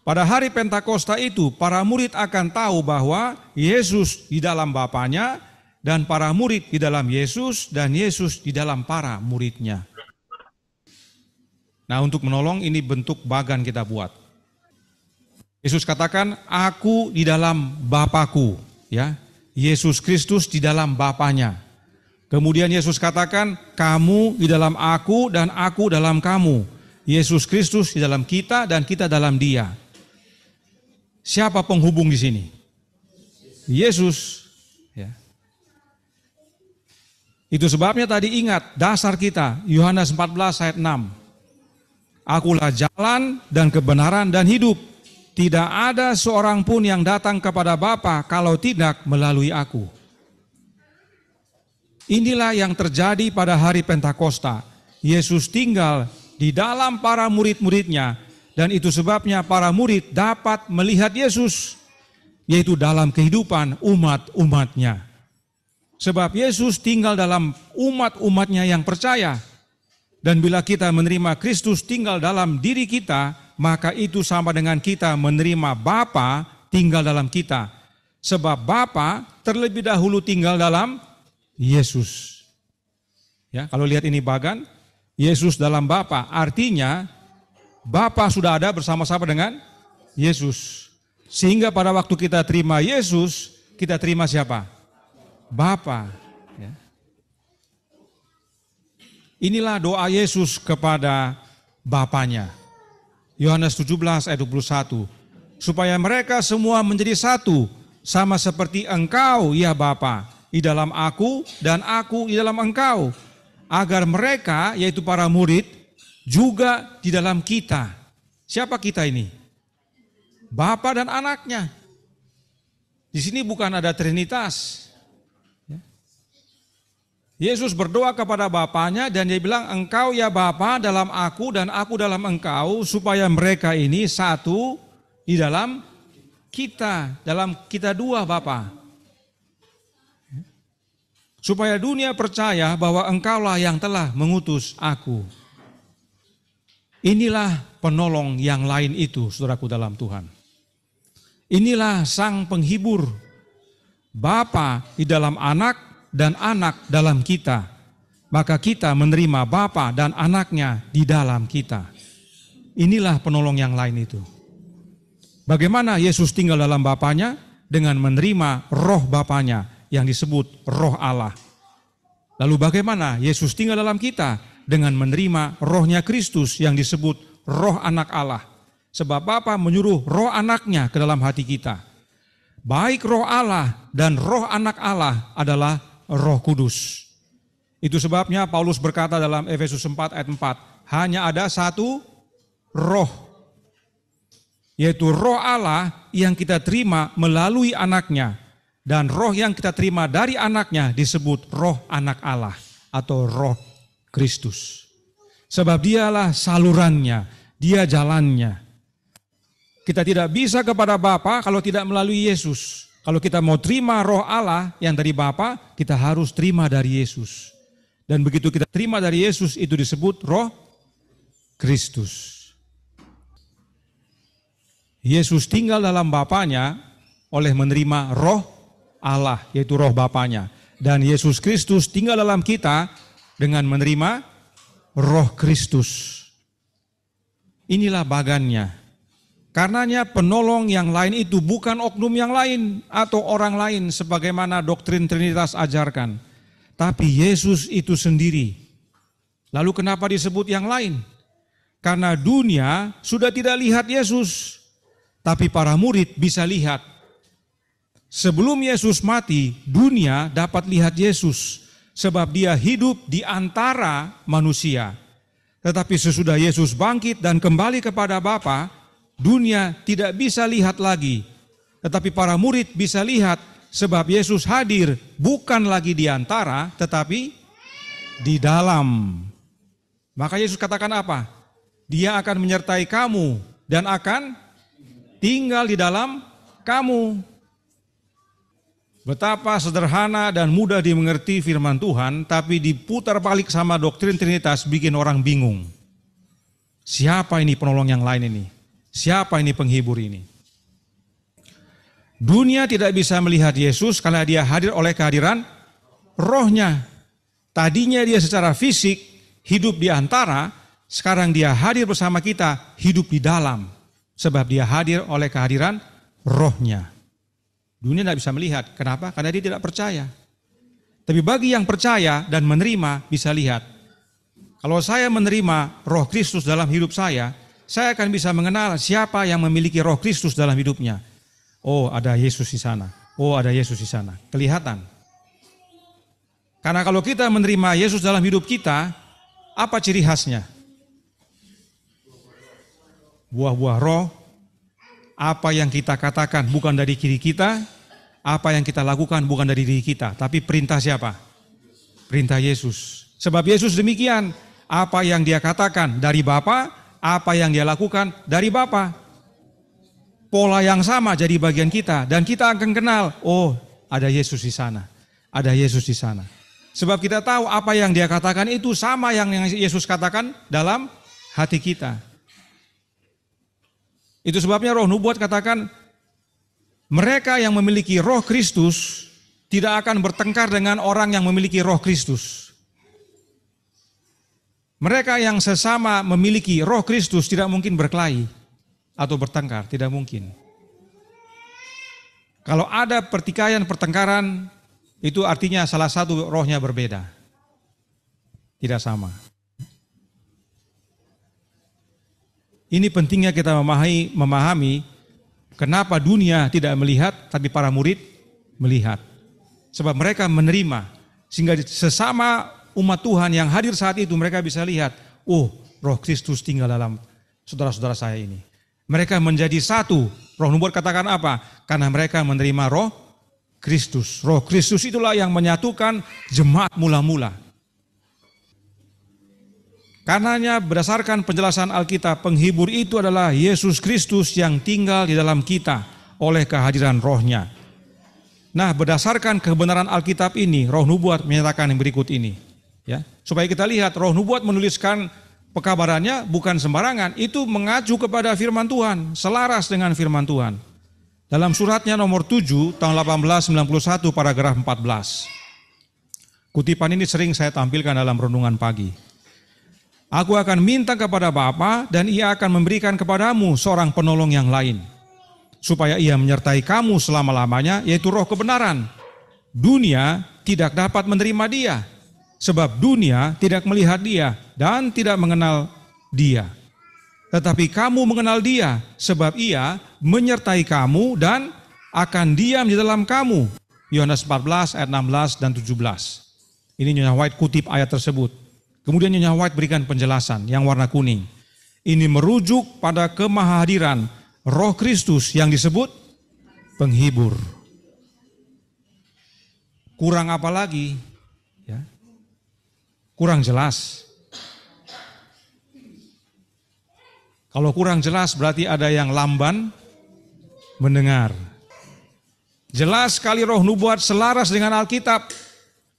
Pada hari Pentakosta itu, para murid akan tahu bahwa Yesus di dalam Bapanya dan para murid di dalam Yesus dan Yesus di dalam para muridnya. Nah, untuk menolong ini bentuk bagan kita buat. Yesus katakan, aku di dalam Bapa-Ku, ya. Yesus Kristus di dalam Bapanya. Kemudian Yesus katakan, kamu di dalam aku dan aku dalam kamu. Yesus Kristus di dalam kita dan kita dalam Dia. Siapa penghubung di sini? Yesus, ya. Itu sebabnya tadi ingat dasar kita, Yohanes 14 ayat 6. Akulah jalan dan kebenaran dan hidup. Tidak ada seorang pun yang datang kepada Bapa kalau tidak melalui aku. Inilah yang terjadi pada hari Pentakosta. Yesus tinggal di dalam para murid-muridnya. Dan itu sebabnya para murid dapat melihat Yesus. Yaitu dalam kehidupan umat-umatnya. Sebab Yesus tinggal dalam umat-umatnya yang percaya. Dan bila kita menerima Kristus tinggal dalam diri kita, maka itu sama dengan kita menerima Bapa tinggal dalam kita. Sebab Bapa terlebih dahulu tinggal dalam Yesus. Ya, kalau lihat ini bagan, Yesus dalam Bapa, artinya Bapa sudah ada bersama-sama dengan Yesus. Sehingga pada waktu kita terima Yesus, kita terima siapa? Bapa. Ya. Inilah doa Yesus kepada Bapanya. Yohanes 17 ayat 21. Supaya mereka semua menjadi satu, sama seperti Engkau, ya Bapa, di dalam aku dan aku di dalam Engkau. Agar mereka, yaitu para murid, juga di dalam kita. Siapa kita ini? Bapa dan anaknya. Di sini bukan ada Trinitas. Yesus berdoa kepada Bapanya dan dia bilang, engkau ya Bapa dalam aku dan aku dalam engkau, supaya mereka ini satu di dalam kita dua Bapa. Supaya dunia percaya bahwa engkaulah yang telah mengutus aku. Inilah penolong yang lain itu, saudaraku dalam Tuhan. Inilah sang penghibur, Bapa di dalam anak dan anak dalam kita, maka kita menerima Bapa dan anaknya di dalam kita. Inilah penolong yang lain itu. Bagaimana Yesus tinggal dalam Bapanya? Dengan menerima roh Bapanya yang disebut roh Allah. Lalu bagaimana Yesus tinggal dalam kita? Dengan menerima rohnya Kristus yang disebut roh anak Allah. Sebab Bapa menyuruh roh anaknya ke dalam hati kita. Baik roh Allah dan roh anak Allah adalah Roh Kudus. Itu sebabnya Paulus berkata dalam Efesus 4 ayat 4, hanya ada satu roh, yaitu roh Allah yang kita terima melalui anaknya, dan roh yang kita terima dari anaknya disebut roh anak Allah atau roh Kristus. Sebab dialah salurannya, dia jalannya. Kita tidak bisa kepada Bapa kalau tidak melalui Yesus. Kalau kita mau terima roh Allah yang dari Bapa, kita harus terima dari Yesus. Dan begitu kita terima dari Yesus, itu disebut roh Kristus. Yesus tinggal dalam Bapanya oleh menerima roh Allah, yaitu roh Bapanya. Dan Yesus Kristus tinggal dalam kita dengan menerima roh Kristus. Inilah bagannya. Karenanya penolong yang lain itu bukan oknum yang lain atau orang lain sebagaimana doktrin Trinitas ajarkan. Tapi Yesus itu sendiri. Lalu kenapa disebut yang lain? Karena dunia sudah tidak lihat Yesus, tapi para murid bisa lihat. Sebelum Yesus mati, dunia dapat lihat Yesus sebab dia hidup di antara manusia. Tetapi sesudah Yesus bangkit dan kembali kepada Bapa, dunia tidak bisa lihat lagi, tetapi para murid bisa lihat sebab Yesus hadir bukan lagi di antara, tetapi di dalam. Maka Yesus katakan apa? Dia akan menyertai kamu dan akan tinggal di dalam kamu. Betapa sederhana dan mudah dimengerti firman Tuhan, tapi diputar balik sama doktrin Trinitas bikin orang bingung. Siapa ini penolong yang lain ini? Siapa ini penghibur ini? Dunia tidak bisa melihat Yesus karena dia hadir oleh kehadiran rohnya. Tadinya dia secara fisik hidup di antara, sekarang dia hadir bersama kita, hidup di dalam. Sebab dia hadir oleh kehadiran rohnya. Dunia tidak bisa melihat. Kenapa? Karena dia tidak percaya. Tapi bagi yang percaya dan menerima bisa lihat. Kalau saya menerima roh Kristus dalam hidup saya akan bisa mengenal siapa yang memiliki roh Kristus dalam hidupnya. Oh, ada Yesus di sana. Oh, ada Yesus di sana. Kelihatan. Karena kalau kita menerima Yesus dalam hidup kita, apa ciri khasnya? Buah-buah roh, apa yang kita katakan bukan dari diri kita, apa yang kita lakukan bukan dari diri kita, tapi perintah siapa? Perintah Yesus. Sebab Yesus demikian, apa yang dia katakan dari Bapa, apa yang dia lakukan dari Bapa. Pola yang sama jadi bagian kita dan kita akan kenal, oh, ada Yesus di sana. Ada Yesus di sana. Sebab kita tahu apa yang dia katakan itu sama yang Yesus katakan dalam hati kita. Itu sebabnya Roh Nubuat katakan mereka yang memiliki Roh Kristus tidak akan bertengkar dengan orang yang memiliki Roh Kristus. Mereka yang sesama memiliki Roh Kristus tidak mungkin berkelahi atau bertengkar, tidak mungkin. Kalau ada pertikaian, pertengkaran, itu artinya salah satu rohnya berbeda. Tidak sama. Ini pentingnya kita memahami kenapa dunia tidak melihat, tapi para murid melihat. Sebab mereka menerima, sehingga sesama umat Tuhan yang hadir saat itu mereka bisa lihat, oh, Roh Kristus tinggal dalam saudara-saudara saya ini. Mereka menjadi satu. Roh Nubuat katakan apa? Karena mereka menerima Roh Kristus. Roh Kristus itulah yang menyatukan jemaat mula-mula. Karenanya berdasarkan penjelasan Alkitab, penghibur itu adalah Yesus Kristus yang tinggal di dalam kita oleh kehadiran Roh-Nya. Nah, berdasarkan kebenaran Alkitab ini, Roh Nubuat menyatakan yang berikut ini. Ya, supaya kita lihat Roh Nubuat menuliskan pekabarannya bukan sembarangan, itu mengacu kepada firman Tuhan, selaras dengan firman Tuhan. Dalam suratnya nomor 7 tahun 1891 paragraf 14. Kutipan ini sering saya tampilkan dalam renungan pagi. Aku akan minta kepada Bapa dan Ia akan memberikan kepadamu seorang penolong yang lain, supaya Ia menyertai kamu selama-lamanya, yaitu Roh kebenaran. Dunia tidak dapat menerima Dia, sebab dunia tidak melihat Dia dan tidak mengenal Dia. Tetapi kamu mengenal Dia, sebab Ia menyertai kamu dan akan diam di dalam kamu. Yohanes 14 ayat 16 dan 17. Ini Nyonya White kutip ayat tersebut. Kemudian Nyonya White berikan penjelasan yang warna kuning. Ini merujuk pada kemahadiran Roh Kristus yang disebut penghibur. Kurang apa lagi? Ya. Kurang jelas. Kalau kurang jelas berarti ada yang lamban mendengar. Jelas sekali Roh Nubuat selaras dengan Alkitab.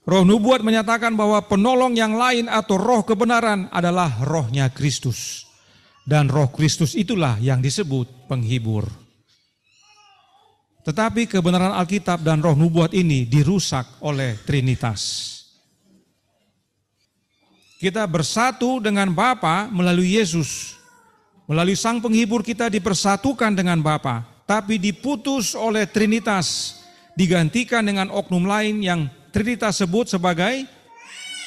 Roh Nubuat menyatakan bahwa penolong yang lain atau Roh kebenaran adalah Roh-Nya Kristus. Dan Roh Kristus itulah yang disebut penghibur. Tetapi kebenaran Alkitab dan Roh Nubuat ini dirusak oleh Trinitas. Kita bersatu dengan Bapa melalui Yesus. Melalui Sang Penghibur kita dipersatukan dengan Bapa, tapi diputus oleh Trinitas, digantikan dengan oknum lain yang Trinitas sebut sebagai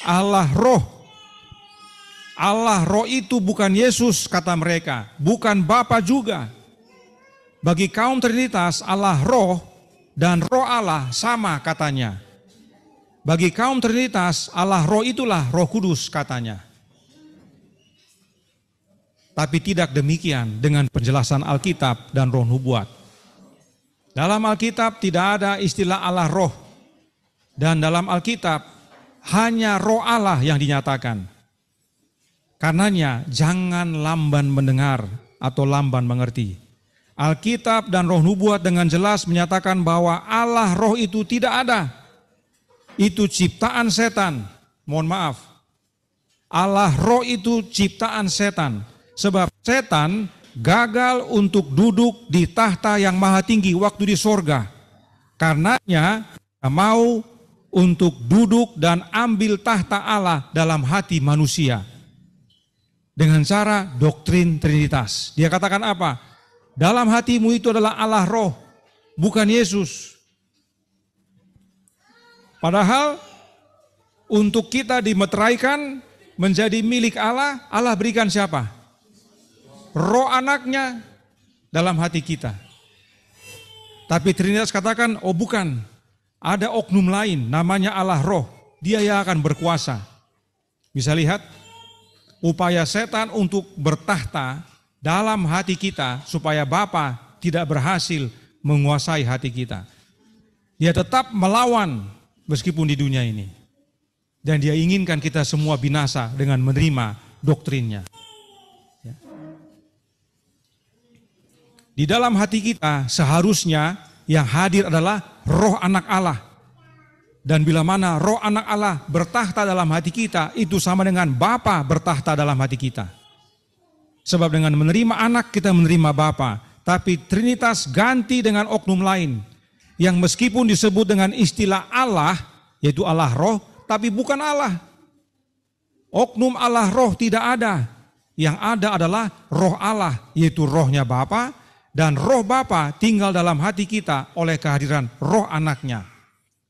Allah Roh. Allah Roh itu bukan Yesus kata mereka, bukan Bapa juga. Bagi kaum Trinitas Allah Roh dan Roh Allah sama katanya. Bagi kaum Trinitas Allah Roh itulah Roh Kudus katanya. Tapi tidak demikian dengan penjelasan Alkitab dan Roh Nubuat. Dalam Alkitab tidak ada istilah Allah Roh. Dan dalam Alkitab hanya Roh Allah yang dinyatakan. Karenanya jangan lamban mendengar atau lamban mengerti. Alkitab dan Roh Nubuat dengan jelas menyatakan bahwa Allah Roh itu tidak ada. Itu ciptaan setan. Mohon maaf. Allah Roh itu ciptaan setan. Sebab setan gagal untuk duduk di tahta yang maha tinggi waktu di sorga. Karenanya mau untuk duduk dan ambil tahta Allah dalam hati manusia. Dengan cara doktrin Trinitas. Dia katakan apa? Dalam hatimu itu adalah Allah Roh, bukan Yesus. Padahal untuk kita dimeteraikan menjadi milik Allah, Allah berikan siapa? Roh anaknya dalam hati kita. Tapi Trinitas katakan, oh bukan, ada oknum lain namanya Allah Roh, dia yang akan berkuasa. Bisa lihat upaya setan untuk bertahta dalam hati kita supaya Bapa tidak berhasil menguasai hati kita. Dia tetap melawan meskipun di dunia ini. Dan dia inginkan kita semua binasa dengan menerima doktrinnya. Di dalam hati kita seharusnya yang hadir adalah Roh Anak Allah. Dan bila mana Roh Anak Allah bertahta dalam hati kita, itu sama dengan Bapa bertahta dalam hati kita. Sebab dengan menerima anak kita menerima Bapa. Tapi Trinitas ganti dengan oknum lain. Yang meskipun disebut dengan istilah Allah, yaitu Allah Roh, tapi bukan Allah. Oknum Allah Roh tidak ada. Yang ada adalah Roh Allah, yaitu Rohnya Bapa. Dan Roh Bapa tinggal dalam hati kita oleh kehadiran Roh Anaknya.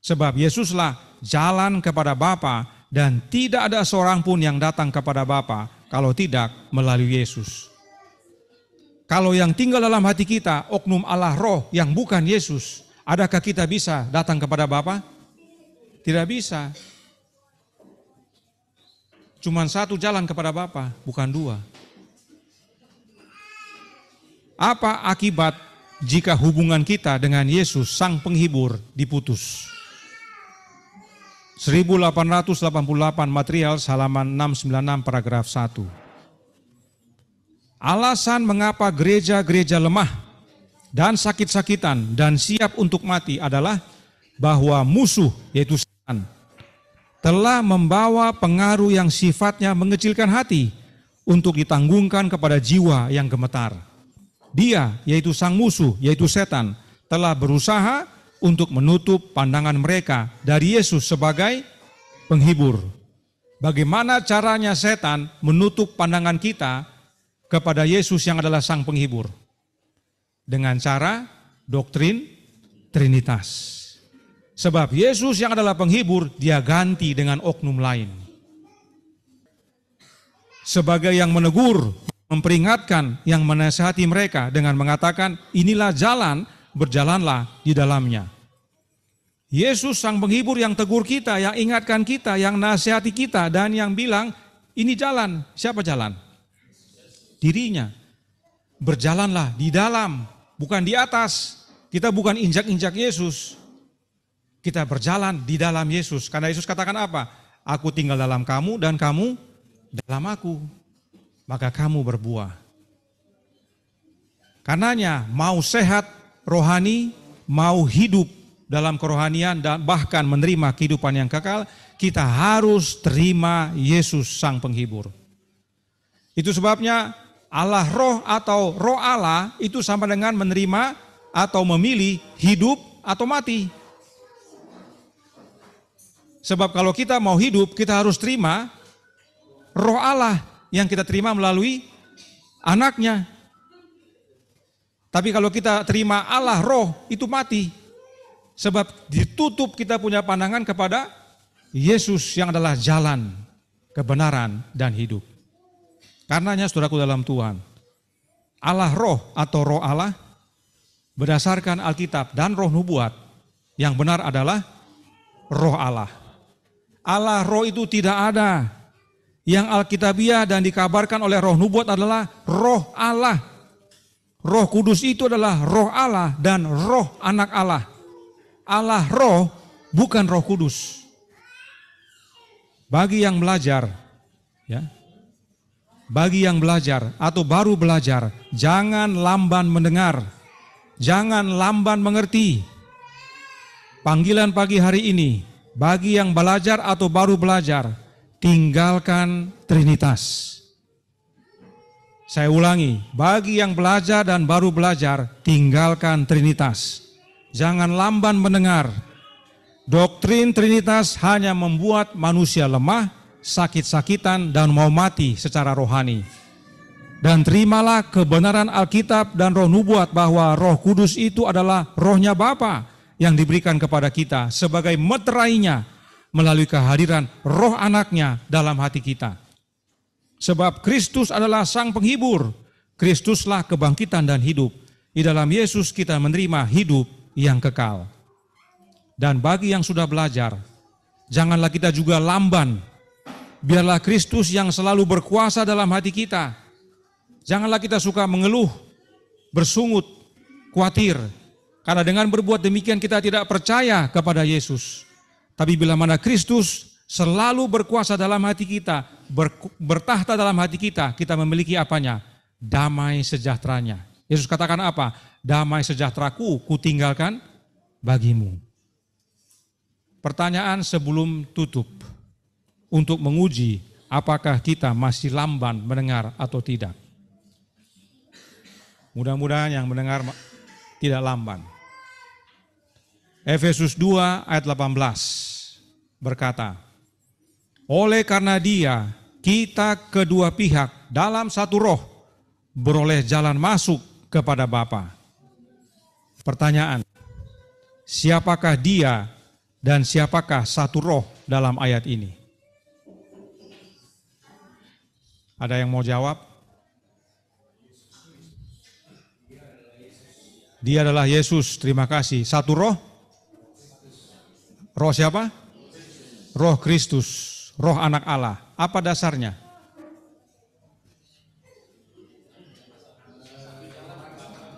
Sebab Yesuslah jalan kepada Bapa dan tidak ada seorang pun yang datang kepada Bapa kalau tidak melalui Yesus. Kalau yang tinggal dalam hati kita oknum Allah Roh yang bukan Yesus, adakah kita bisa datang kepada Bapa? Tidak bisa. Cuman satu jalan kepada Bapa, bukan dua. Apa akibat jika hubungan kita dengan Yesus Sang Penghibur diputus. 1888 material halaman 696 paragraf 1. Alasan mengapa gereja-gereja lemah dan sakit-sakitan dan siap untuk mati adalah bahwa musuh, yaitu setan, telah membawa pengaruh yang sifatnya mengecilkan hati untuk ditanggungkan kepada jiwa yang gemetar. Dia, yaitu sang musuh, yaitu setan, telah berusaha untuk menutup pandangan mereka dari Yesus sebagai penghibur. Bagaimana caranya setan menutup pandangan kita kepada Yesus yang adalah sang penghibur? Dengan cara doktrin Trinitas. Sebab Yesus yang adalah penghibur, dia ganti dengan oknum lain. Sebagai yang menegur, memperingatkan, yang menasihati mereka dengan mengatakan, inilah jalan, berjalanlah di dalamnya. Yesus sang penghibur yang tegur kita, yang ingatkan kita, yang nasihati kita, dan yang bilang, ini jalan. Siapa jalan? Dirinya. Berjalanlah di dalam, bukan di atas. Kita bukan injak-injak Yesus. Kita berjalan di dalam Yesus. Karena Yesus katakan apa? Aku tinggal dalam kamu dan kamu dalam aku. Maka kamu berbuah. Karenanya mau sehat rohani, mau hidup dalam kerohanian dan bahkan menerima kehidupan yang kekal, kita harus terima Yesus Sang Penghibur. Itu sebabnya Allah Roh atau Roh Allah itu sama dengan menerima atau memilih hidup atau mati. Sebab kalau kita mau hidup, kita harus terima Roh Allah yang kita terima melalui anaknya. Tapi kalau kita terima Allah Roh, itu mati. Sebab ditutup kita punya pandangan kepada Yesus yang adalah jalan, kebenaran, dan hidup. Karenanya saudaraku dalam Tuhan, Allah Roh atau Roh Allah berdasarkan Alkitab dan Roh Nubuat, yang benar adalah Roh Allah. Allah Roh itu tidak ada. Yang Alkitabiah dan dikabarkan oleh Roh Nubuat adalah Roh Allah. Roh Kudus itu adalah Roh Allah dan Roh Anak Allah. Allah Roh bukan Roh Kudus. Bagi yang belajar, ya, bagi yang belajar atau baru belajar, jangan lamban mendengar, jangan lamban mengerti. Panggilan pagi hari ini, bagi yang belajar atau baru belajar, tinggalkan Trinitas. Saya ulangi, bagi yang belajar dan baru belajar, tinggalkan Trinitas. Jangan lamban mendengar. Doktrin Trinitas hanya membuat manusia lemah, sakit-sakitan, dan mau mati secara rohani. Dan terimalah kebenaran Alkitab dan Roh Nubuat bahwa Roh Kudus itu adalah rohnya Bapa yang diberikan kepada kita sebagai meterainya melalui kehadiran Roh Anaknya dalam hati kita. Sebab Kristus adalah Sang Penghibur, Kristuslah kebangkitan dan hidup. Di dalam Yesus kita menerima hidup yang kekal. Dan bagi yang sudah belajar, janganlah kita juga lamban. Biarlah Kristus yang selalu berkuasa dalam hati kita. Janganlah kita suka mengeluh, bersungut, khawatir. Karena dengan berbuat demikian kita tidak percaya kepada Yesus. Tapi bila mana Kristus selalu berkuasa dalam hati kita, bertahta dalam hati kita, kita memiliki apanya? Damai sejahteranya. Yesus katakan apa? Damai sejahteraku kutinggalkan bagimu. Pertanyaan sebelum tutup untuk menguji apakah kita masih lamban mendengar atau tidak. Mudah-mudahan yang mendengar tidak lamban. Efesus 2 ayat 18 berkata, oleh karena Dia, kita kedua pihak dalam satu roh beroleh jalan masuk kepada Bapa. Pertanyaan, siapakah Dia dan siapakah satu roh dalam ayat ini? Ada yang mau jawab? Dia adalah Yesus, terima kasih. Satu roh? Roh siapa? Roh Kristus, roh anak Allah. Apa dasarnya?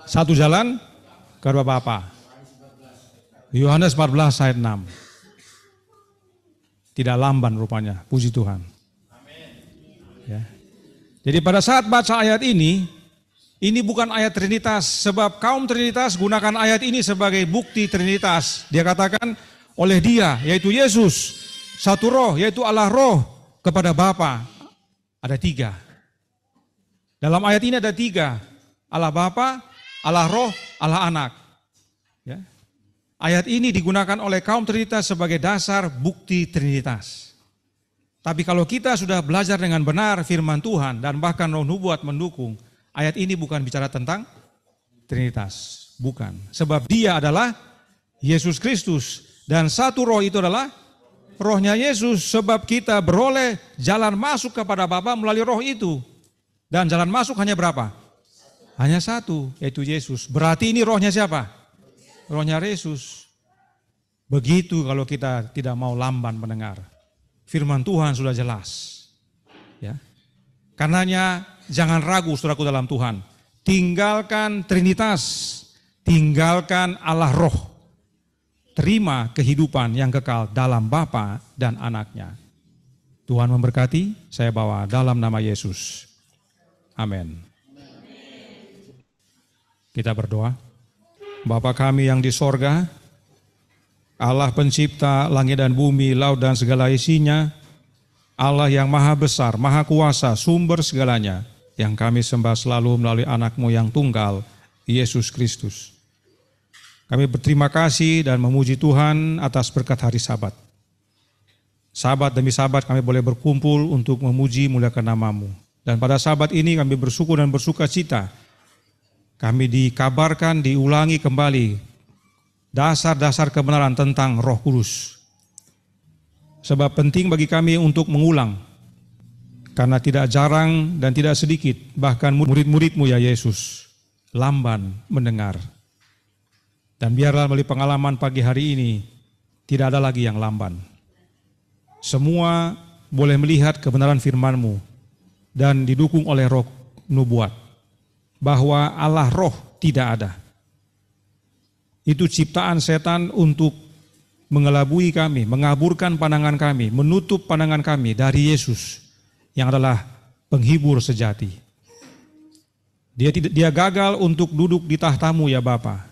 Satu jalan, kedua Bapa. Yohanes 14 ayat 6. Tidak lamban rupanya, puji Tuhan. Ya. Jadi pada saat baca ayat ini bukan ayat Trinitas, sebab kaum Trinitas gunakan ayat ini sebagai bukti Trinitas. Dia katakan oleh Dia, yaitu Yesus, satu roh, yaitu Allah Roh kepada Bapa. Ada 3. Dalam ayat ini ada 3, Allah Bapa, Allah Roh, Allah Anak. Ya. Ayat ini digunakan oleh kaum Trinitas sebagai dasar bukti Trinitas. Tapi kalau kita sudah belajar dengan benar firman Tuhan dan bahkan roh nubuat mendukung, ayat ini bukan bicara tentang Trinitas. Bukan. Sebab Dia adalah Yesus Kristus. Dan satu roh itu adalah rohnya Yesus. Sebab kita beroleh jalan masuk kepada Bapa melalui roh itu. Dan jalan masuk hanya berapa? Hanya satu, yaitu Yesus. Berarti ini rohnya siapa? Rohnya Yesus. Begitu kalau kita tidak mau lamban mendengar. Firman Tuhan sudah jelas. Ya. Karenanya jangan ragu saudaraku dalam Tuhan. Tinggalkan Trinitas. Tinggalkan Allah Roh. Terima kehidupan yang kekal dalam Bapa dan Anaknya. Tuhan memberkati, saya bawa dalam nama Yesus. Amin. Kita berdoa. Bapa kami yang di sorga, Allah pencipta langit dan bumi, laut dan segala isinya, Allah yang maha besar, maha kuasa, sumber segalanya, yang kami sembah selalu melalui anak-Mu yang tunggal, Yesus Kristus. Kami berterima kasih dan memuji Tuhan atas berkat hari Sabat. Sabat demi Sabat kami boleh berkumpul untuk memuji muliakan nama-Mu. Dan pada Sabat ini kami bersyukur dan bersuka cita. Kami dikabarkan, diulangi kembali dasar-dasar kebenaran tentang Roh Kudus. Sebab penting bagi kami untuk mengulang. Karena tidak jarang dan tidak sedikit, bahkan murid-murid-Mu ya Yesus, lamban mendengar. Dan biarlah melalui pengalaman pagi hari ini, tidak ada lagi yang lamban. Semua boleh melihat kebenaran firman-Mu dan didukung oleh roh nubuat. Bahwa Allah Roh tidak ada. Itu ciptaan setan untuk mengelabui kami, mengaburkan pandangan kami, menutup pandangan kami dari Yesus yang adalah penghibur sejati. Dia gagal untuk duduk di tahta-Mu ya Bapa.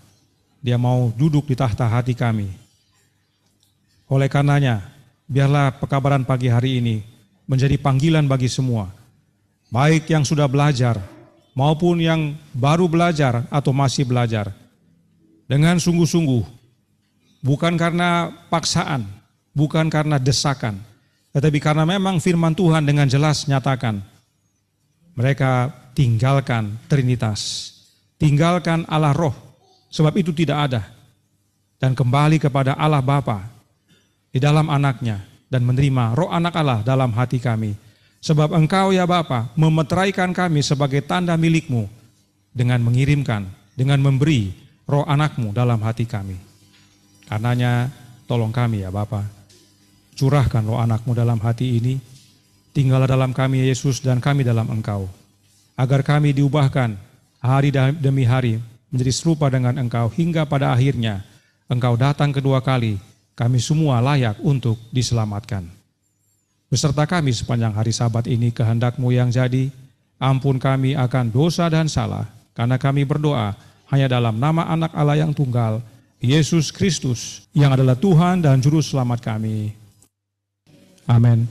Dia mau duduk di tahta hati kami. Oleh karenanya, biarlah pekabaran pagi hari ini menjadi panggilan bagi semua. Baik yang sudah belajar, maupun yang baru belajar atau masih belajar, dengan sungguh-sungguh, bukan karena paksaan, bukan karena desakan, tetapi karena memang firman Tuhan dengan jelas nyatakan, mereka tinggalkan Trinitas, tinggalkan Allah Roh, sebab itu tidak ada, dan kembali kepada Allah Bapa di dalam Anaknya, dan menerima Roh Anak Allah dalam hati kami. Sebab Engkau ya Bapa memeteraikan kami sebagai tanda milik-Mu dengan mengirimkan, dengan memberi Roh Anak-Mu dalam hati kami. Karenanya tolong kami ya Bapa, curahkan Roh Anak-Mu dalam hati ini, tinggallah dalam kami Yesus dan kami dalam Engkau, agar kami diubahkan hari demi hari menjadi serupa dengan Engkau hingga pada akhirnya Engkau datang kedua kali, kami semua layak untuk diselamatkan. Beserta kami sepanjang hari Sabat ini kehendak-Mu yang jadi, ampun kami akan dosa dan salah, karena kami berdoa hanya dalam nama Anak Allah yang tunggal, Yesus Kristus, yang adalah Tuhan dan Juru Selamat kami. Amin.